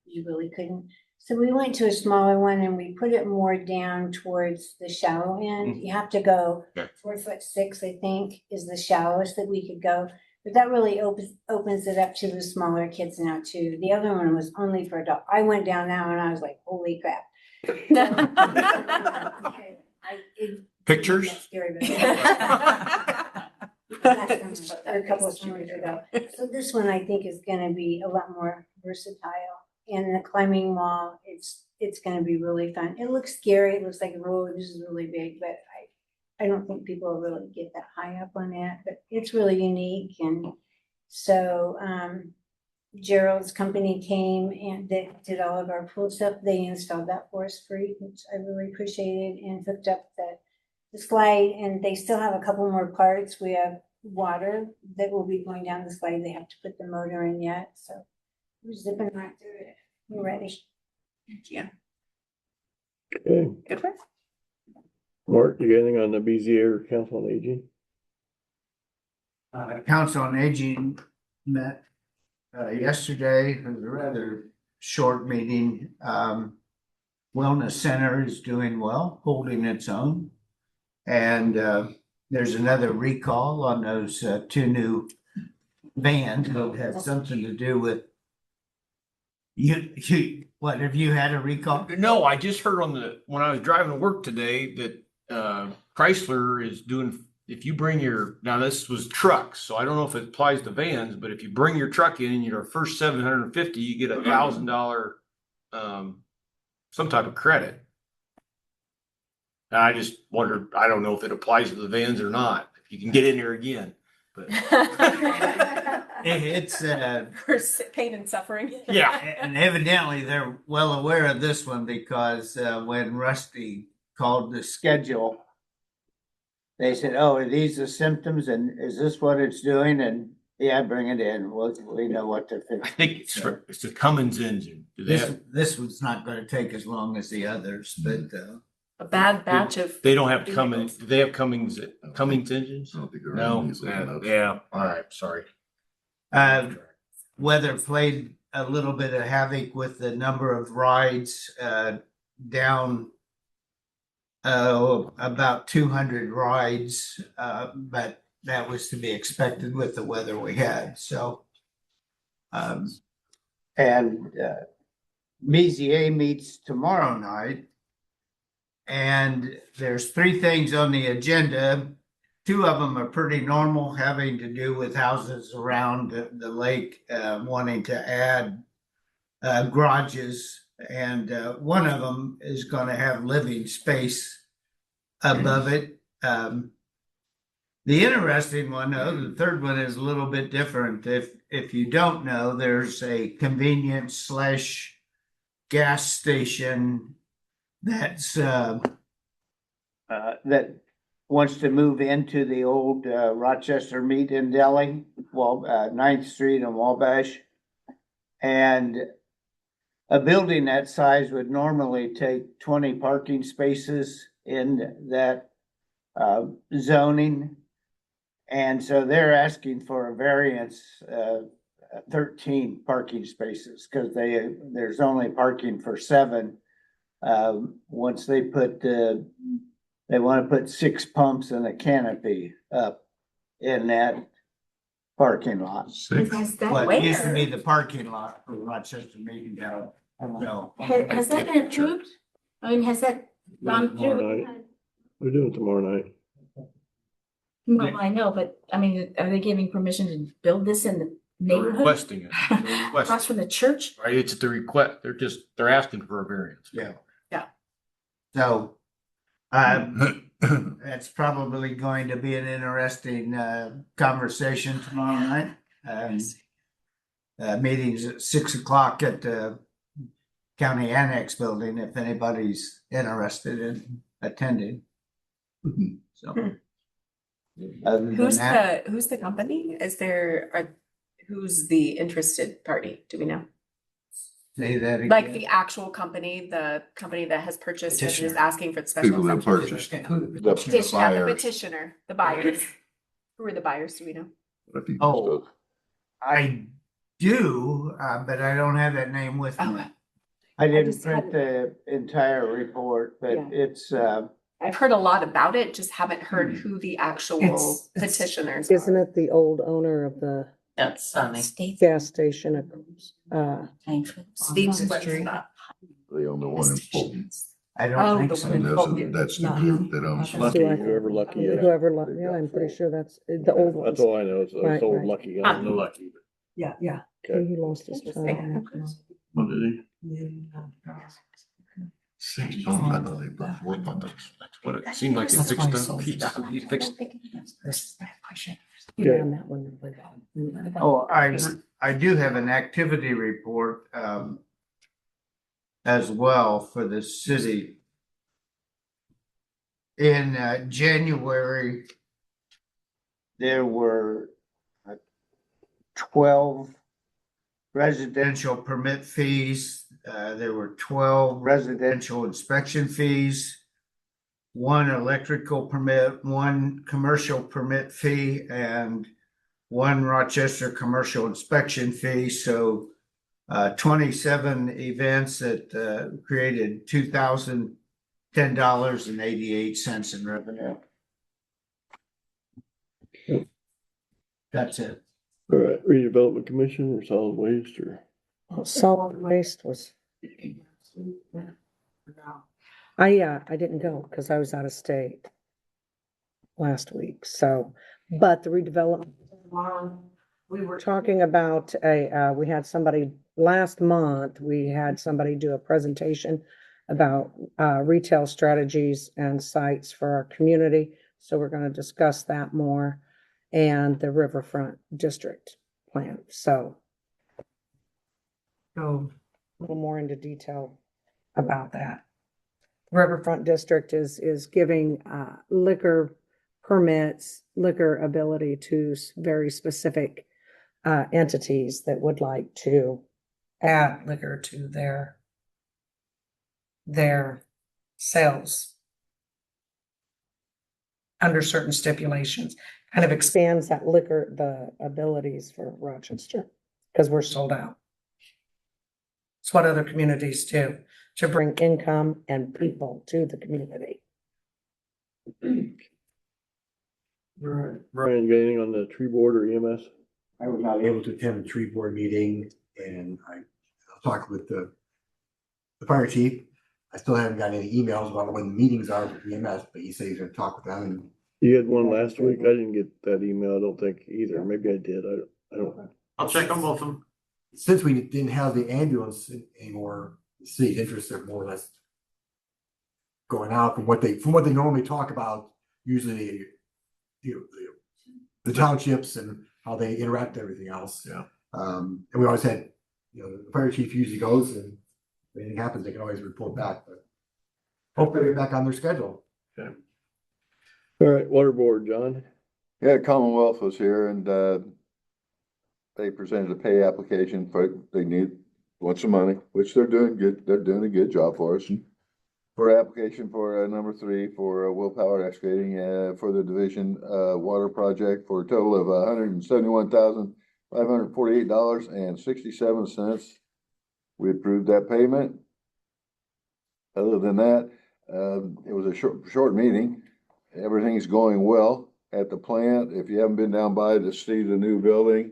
M: you really couldn't. So we went to a smaller one and we put it more down towards the shallow end. You have to go 4'6", I think, is the shallowest that we could go. But that really opens it up to the smaller kids now too. The other one was only for adults. I went down now and I was like, holy crap.
H: Pictures?
M: A couple of summers ago. So this one I think is gonna be a lot more versatile. And the climbing wall, it's gonna be really fun. It looks scary. It looks like, oh, this is really big, but I don't think people will really get that high up on that, but it's really unique. And so Gerald's company came and they did all of our pool stuff. They installed that for us free, which I really appreciated, and hooked up the slide. And they still have a couple more parts. We have water that will be going down the slide. They have to put the motor in yet. So we're zipping right through it. We're ready.
C: Yeah.
A: Okay.
C: Good work.
A: Mark, you got anything on the BZA Council on Aging?
N: Council on Aging met yesterday. It was a rather short meeting. Wellness Center is doing well, holding its own. And there's another recall on those two new vans that have something to do with what, have you had a recall?
H: No, I just heard when I was driving to work today that Chrysler is doing, if you bring now this was trucks, so I don't know if it applies to vans, but if you bring your truck in and your first 750, you get $1,000 some type of credit. And I just wondered, I don't know if it applies to the vans or not. If you can get in there again, but
N: It's
C: For pain and suffering.
H: yeah.
N: and evidently they're well aware of this one because when Rusty called the schedule, they said, "Oh, are these the symptoms? And is this what it's doing?" And yeah, bring it in. We know what to fix.
H: I think it's the Cummins engine. Do they have,
N: This one's not going to take as long as the others, but
C: A bad batch of.
H: they don't have Cummins. Do they have Cummins engines? No. Yeah. All right. Sorry.
N: weather played a little bit of havoc with the number of rides down about 200 rides, but that was to be expected with the weather we had. So, BZA meets tomorrow night, and there's 3 things on the agenda. 2 of them are pretty normal, having to do with houses around the lake, wanting to add garages, and one of them is going to have living space above it. The interesting one, though, the third one is a little bit different. If you don't know, there's a convenience / gas station that's that wants to move into the old Rochester Meat and Deli, 9th Street in Wabash. And a building that size would normally take 20 parking spaces in that zoning. And so they're asking for a variance, 13 parking spaces, because there's only parking for 7. Once they they want to put 6 pumps and a canopy up in that parking lot.
F: Has that,
N: Well, it used to
F: where?
N: be the parking lot for Rochester Meeting Deli. No.
F: Has that been approved? I mean, has that gone
A: Tomorrow
F: through?
A: night. We're doing it tomorrow night.
F: No, I know, but I mean, are they giving permission to build this in the
H: They're
F: neighborhood?
H: requesting it. They're
F: Across
H: requesting
F: from the church?
H: it. Right, it's the request, they're asking for a variance.
N: Yeah.
C: Yeah.
N: So, that's probably going to be an interesting conversation tomorrow night. Meetings at 6 o'clock at the County Annex Building, if anybody's interested in attending. So. Other than that,
C: Who's the company? Who's the interested party? Do we know?
N: say that again.
C: Like the actual company, the company that has purchased and is
D: Petitioner.
C: asking for the special
E: People that
C: exception?
E: purchased.
D: Who the
E: The
D: petitioner-
C: Not the
E: buyers.
C: petitioner, the buyers. Who are the buyers? Do we know?
N: Oh, I do, but I don't have that name with me.
C: Oh,
N: I didn't
C: just
N: print the entire report, but
C: Yeah.
N: it's,
C: I've heard a lot about it, just haven't heard who the actual
D: It's-
C: petitioners
O: Isn't
C: are.
O: it the old owner of the
B: That's Sunny.
O: gas station?
C: Steve's
F: Street.
E: They own the one in Fulton.
N: I
C: Oh,
N: don't think
C: the
N: so.
C: one in Fulton.
E: That's the
O: Not
E: group that owns.
A: Lucky,
O: Do I-
A: whoever Lucky is.
O: Yeah, I'm pretty sure that's the old ones.
A: That's all I know. It's
O: Right,
A: old
O: right.
A: Lucky. I don't know Lucky.
O: Yeah, yeah.
A: Okay.
O: He lost his child.
E: What did he? Six, oh, I know they put 4 buttons.
H: That's what it seemed like. It
D: That's why
H: fixed
D: I
H: up.
D: sold it.
H: He fixed.
O: Yeah, on that one.
N: Oh, I do have an activity report, as well for the city. In January, there were 12 residential permit fees. There were 12 residential inspection fees, 1 electrical permit, 1 commercial permit fee, and 1 Rochester commercial inspection fee. So 27 events that created $2,010.88 in revenue. That's it.
A: All right, redevelopment commission or solid waste or?
O: Solid waste was. I didn't go because I was out of state last week, so, but the redevelopment. We were talking about we had somebody last month, we had somebody do a presentation about retail strategies and sites for our community. So we're going to discuss that more, and the Riverfront District plan. So go a little more into detail about that. Riverfront District is giving liquor permits, liquor ability to very specific entities that would like to add liquor to their sales under certain stipulations. Kind of expands that liquor, the abilities for Rochester, because we're sold out. It's what other communities do to bring income and people to the community.
A: Brian, got anything on the tree board or EMS?
G: I was not able to attend the tree board meeting and I talked with the fire chief. I still haven't got any emails about when the meetings are with EMS, but he said he's gonna talk with them and.
A: You had one last week. I didn't get that email. I don't think either. Maybe I did. I don't.
I: I'll check on both of them.
G: Since we didn't have the ambulance anymore, the city's interests are more or less going out from what they normally talk about, usually, the townships and how they interact with everything else.
E: Yeah.
G: And we always had, the fire chief usually goes and if anything happens, they can always report back, but hopefully they're back on their schedule.
A: Okay. All right, water board, John.
P: Yeah, Commonwealth was here and they presented a pay application for, they want some money, which they're doing good. They're doing a good job for us. For application for number 3 for willpower excavating for the division water project for a total of $171,548.67. We approved that payment. Other than that, it was a short meeting. Everything's going well at the plant. If you haven't been down by to see the new building,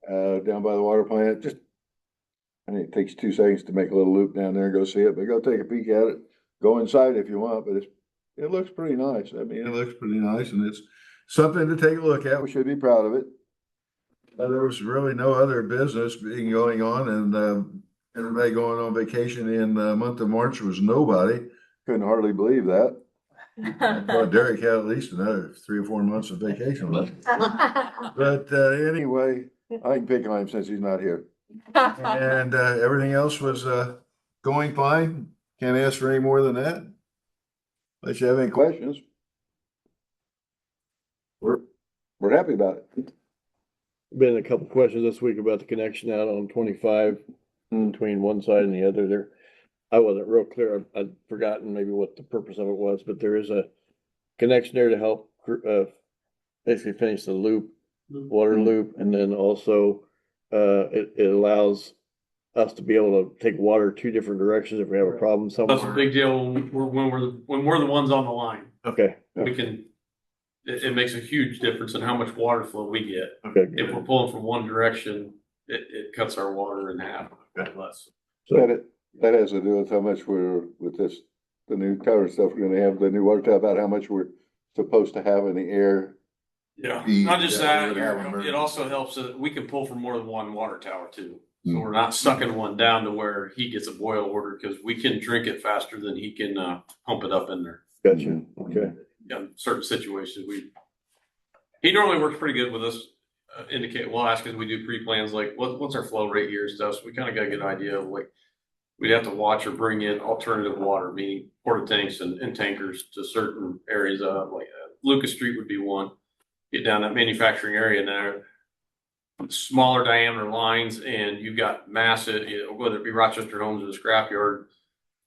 P: down by the water plant, it takes 2 seconds to make a little loop down there and go see it, but go take a peek at it. Go inside if you want, but it looks pretty nice. I mean, it looks pretty nice and it's something to take a look at. We should be proud of it. There was really no other business going on and everybody going on vacation in the month of March was nobody. Couldn't hardly believe that. I thought Derek had at least another 3 or 4 months of vacation left. But anyway, I can pick on him since he's not here. And everything else was going fine. Can't ask for any more than that. Unless you have any questions. We're happy about it.
A: Been a couple questions this week about the connection out on 25 between one side and the other there. I wasn't real clear. I'd forgotten maybe what the purpose of it was, but there is a connection there to help basically finish the loop, water loop, and then also it allows us to be able to take water 2 different directions if we have a problem somewhere.
I: That's a big deal when we're the ones on the line.
A: Okay.
I: We can, it makes a huge difference in how much water flow we get.
A: Okay.
I: If we're pulling from one direction, it cuts our water in half, less.
P: So that has to do with how much with the new tower stuff, we're gonna have the new water tower, about how much we're supposed to have in the air.
I: Yeah, not just that, it also helps that we can pull from more than one water tower too. So we're not sucking one down to where he gets a boil order because we can drink it faster than he can pump it up in there.
A: Gotcha. Okay.
I: Yeah, certain situations he normally works pretty good with us. We'll ask as we do pre-plans like what's our flow rate here and stuff. So we kind of got a good idea of like we'd have to watch or bring in alternative water, meaning porta tanks and tankers to certain areas. Like Lucas Street would be one. Get down that manufacturing area and there. Smaller diameter lines and you've got massive, whether it be Rochester Homes or the scrapyard,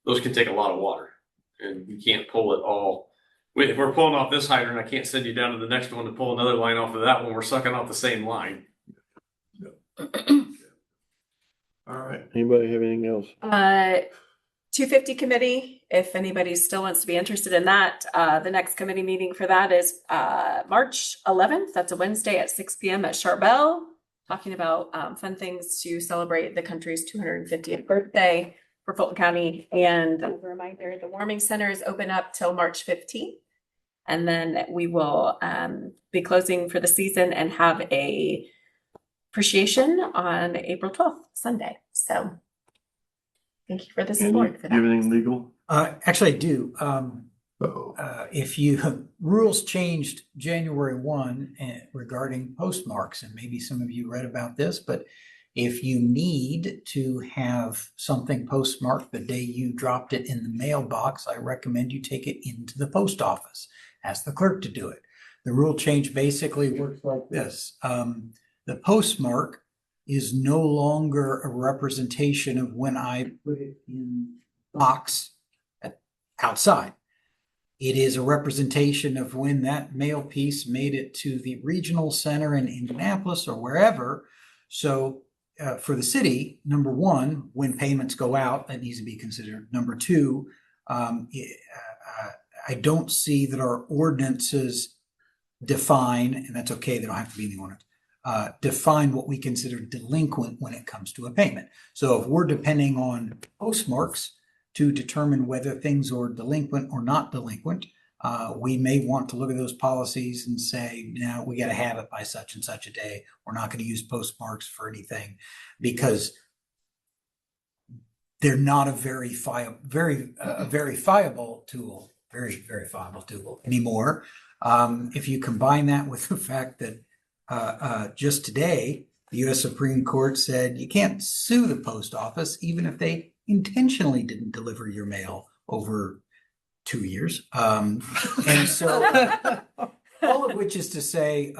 I: those can take a lot of water and you can't pull it all. If we're pulling off this hydrant, I can't send you down to the next one to pull another line off of that one. We're sucking off the same line.
A: All right. Anybody have anything else?
C: 250 committee, if anybody still wants to be interested in that, the next committee meeting for that is March 11th. That's a Wednesday at 6 p.m. at Charbel, talking about fun things to celebrate the country's 250th birthday for Fulton County. And as a reminder, the warming center is open up till March 15th. And then we will be closing for the season and have a appreciation on April 12th, Sunday. So thank you for the support. For that.
A: Anything legal?
D: Actually, I do. If rules changed January 1 regarding postmarks, and maybe some of you read about this, but if you need to have something postmarked the day you dropped it in the mailbox, I recommend you take it into the post office. Ask the clerk to do it. The rule change basically works like this. The postmark is no longer a representation of when I put it in box outside. It is a representation of when that mail piece made it to the regional center in Indianapolis or wherever. So for the city, number one, when payments go out, that needs to be considered. Number two, I don't see that our ordinances define, and that's okay, they don't have to be in the ordinance, define what we consider delinquent when it comes to a payment. So if we're depending on postmarks to determine whether things are delinquent or not delinquent, we may want to look at those policies and say, no, we got to have it by such and such a day. We're not going to use postmarks for anything because they're not a verifiable tool, very verifiable tool anymore. If you combine that with the fact that just today, the U.S. Supreme Court said you can't sue the post office even if they intentionally didn't deliver your mail over 2 years. And so all of which is to say,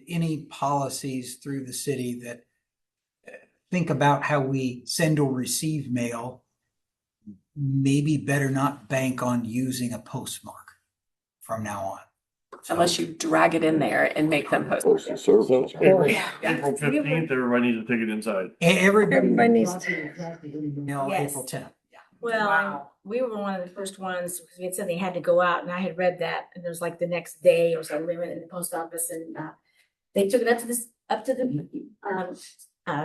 D: any policies through the city that think about how we send or receive mail, maybe better not bank on using a postmark from now on.
C: Unless you drag it in there and make them post.
P: Postal service.
H: April 15th, everybody needs to take it inside.
D: Everybody
O: needs
D: email
F: Yes.
D: April 10th.
F: Well, we were one of the first ones, because we had said they had to go out, and I had read that, and it was like the next day or something, we went in the post office, and they took it up to the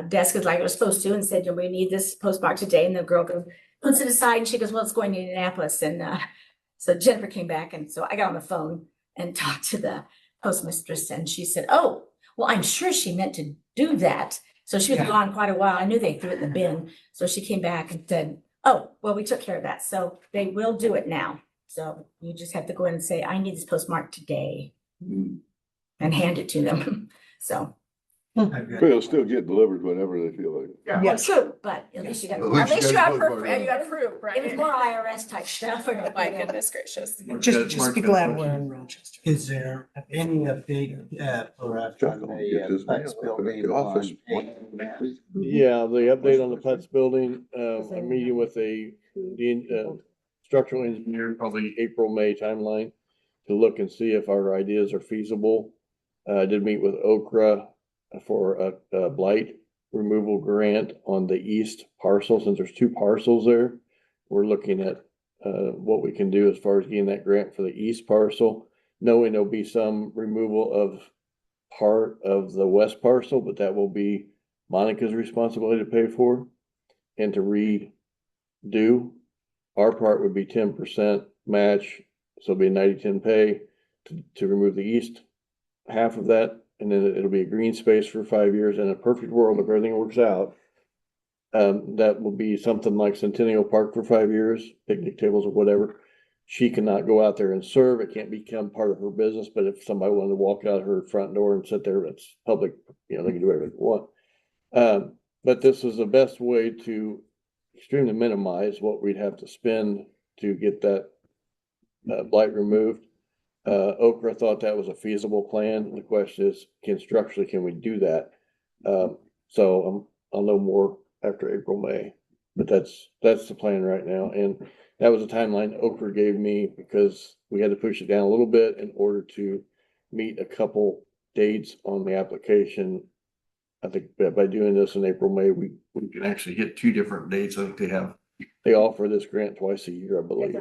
F: desk, like it was supposed to, and said, we need this postmark today, and the girl goes, puts it aside, and she goes, well, it's going to Indianapolis, and so Jennifer came back, and so I got on the phone and talked to the postmistress, and she said, oh, well, I'm sure she meant to do that, so she was gone quite a while, I knew they threw it in the bin, so she came back and said, oh, well, we took care of that. So they will do it now. So you just have to go in and say, I need this postmark today and hand it to them. So.
P: They'll still get delivered whenever they feel like it.
F: Yeah, true, but at least you got.
P: At least you got proof.
C: You got proof, right?
F: It was more IRS type stuff.
C: Oh my goodness gracious.
O: Just be glad we're in Rochester.
N: Is there any update for us on the Putz building?
A: Yeah, the update on the Putz building, I'm meeting with the structural engineer, probably April, May timeline to look and see if our ideas are feasible. I did meet with Okra for a blight removal grant on the east parcel, since there's 2 parcels there. We're looking at what we can do as far as getting that grant for the east parcel, knowing there'll be some removal of part of the west parcel, but that will be Monica's responsibility to pay for and to redo. Our part would be 10% match, so it'll be a 90-10 pay to remove the east half of that, and then it'll be a green space for 5 years. In a perfect world, if everything works out, that will be something like Centennial Park for 5 years, picnic tables or whatever. She cannot go out there and serve. It can't become part of her business, but if somebody wanted to walk out her front door and sit there, it's public, they can do whatever they want. But this is the best way to extremely minimize what we'd have to spend to get that blight removed. Okra thought that was a feasible plan. The question is, structurally, can we do that? So I'll know more after April, May, but that's the plan right now. And that was a timeline Okra gave me because we had to push it down a little bit in order to meet a couple dates on the application. I think that by doing this in April, May, we can actually hit 2 different dates. I think they offer this grant twice a year, I believe.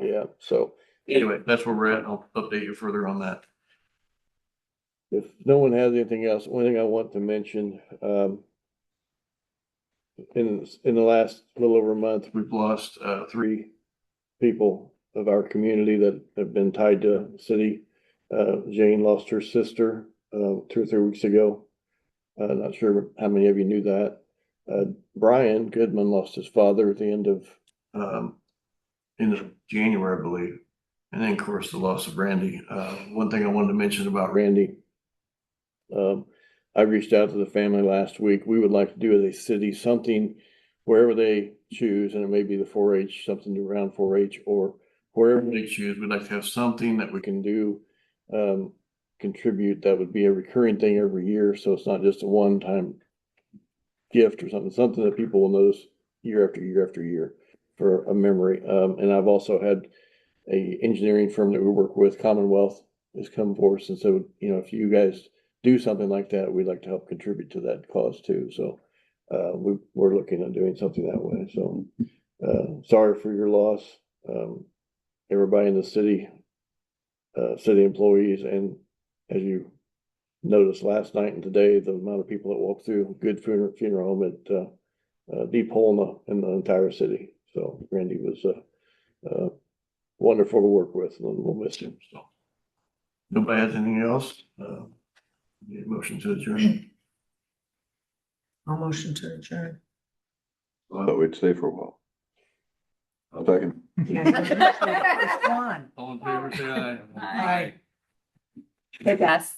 A: Yeah, so.
H: Anyway, that's where we're at. I'll update you further on that.
A: If no one has anything else, one thing I want to mention, in the last little over a month, we've lost 3 people of our community that have been tied to the city. Jane lost her sister 2 or 3 weeks ago. Not sure how many of you knew that. Brian Goodman lost his father at the end of January, I believe. And then, of course, the loss of Randy. One thing I wanted to mention about Randy, I reached out to the family last week. We would like to do as a city something wherever they choose, and it may be the 4-H, something around 4-H, or wherever they choose. We'd like to have something that we can do, contribute that would be a recurring thing every year. So it's not just a one-time gift or something that people will notice year after year after year for a memory. And I've also had a engineering firm that we work with, Commonwealth, has come for us and said, if you guys do something like that, we'd like to help contribute to that cause too. So we're looking at doing something that way. So sorry for your loss. Everybody in the city employees, and as you noticed last night and today, the amount of people that walked through good funeral home at Deep Hole in the entire city. So Randy was wonderful to work with, and we'll miss him. So nobody has anything else? Need a motion to adjourn?
O: I'll motion to adjourn.
P: Thought we'd stay for a while. Second.
O: Come on.
H: All in favor, say aye.
C: Aye. Hey, Beth.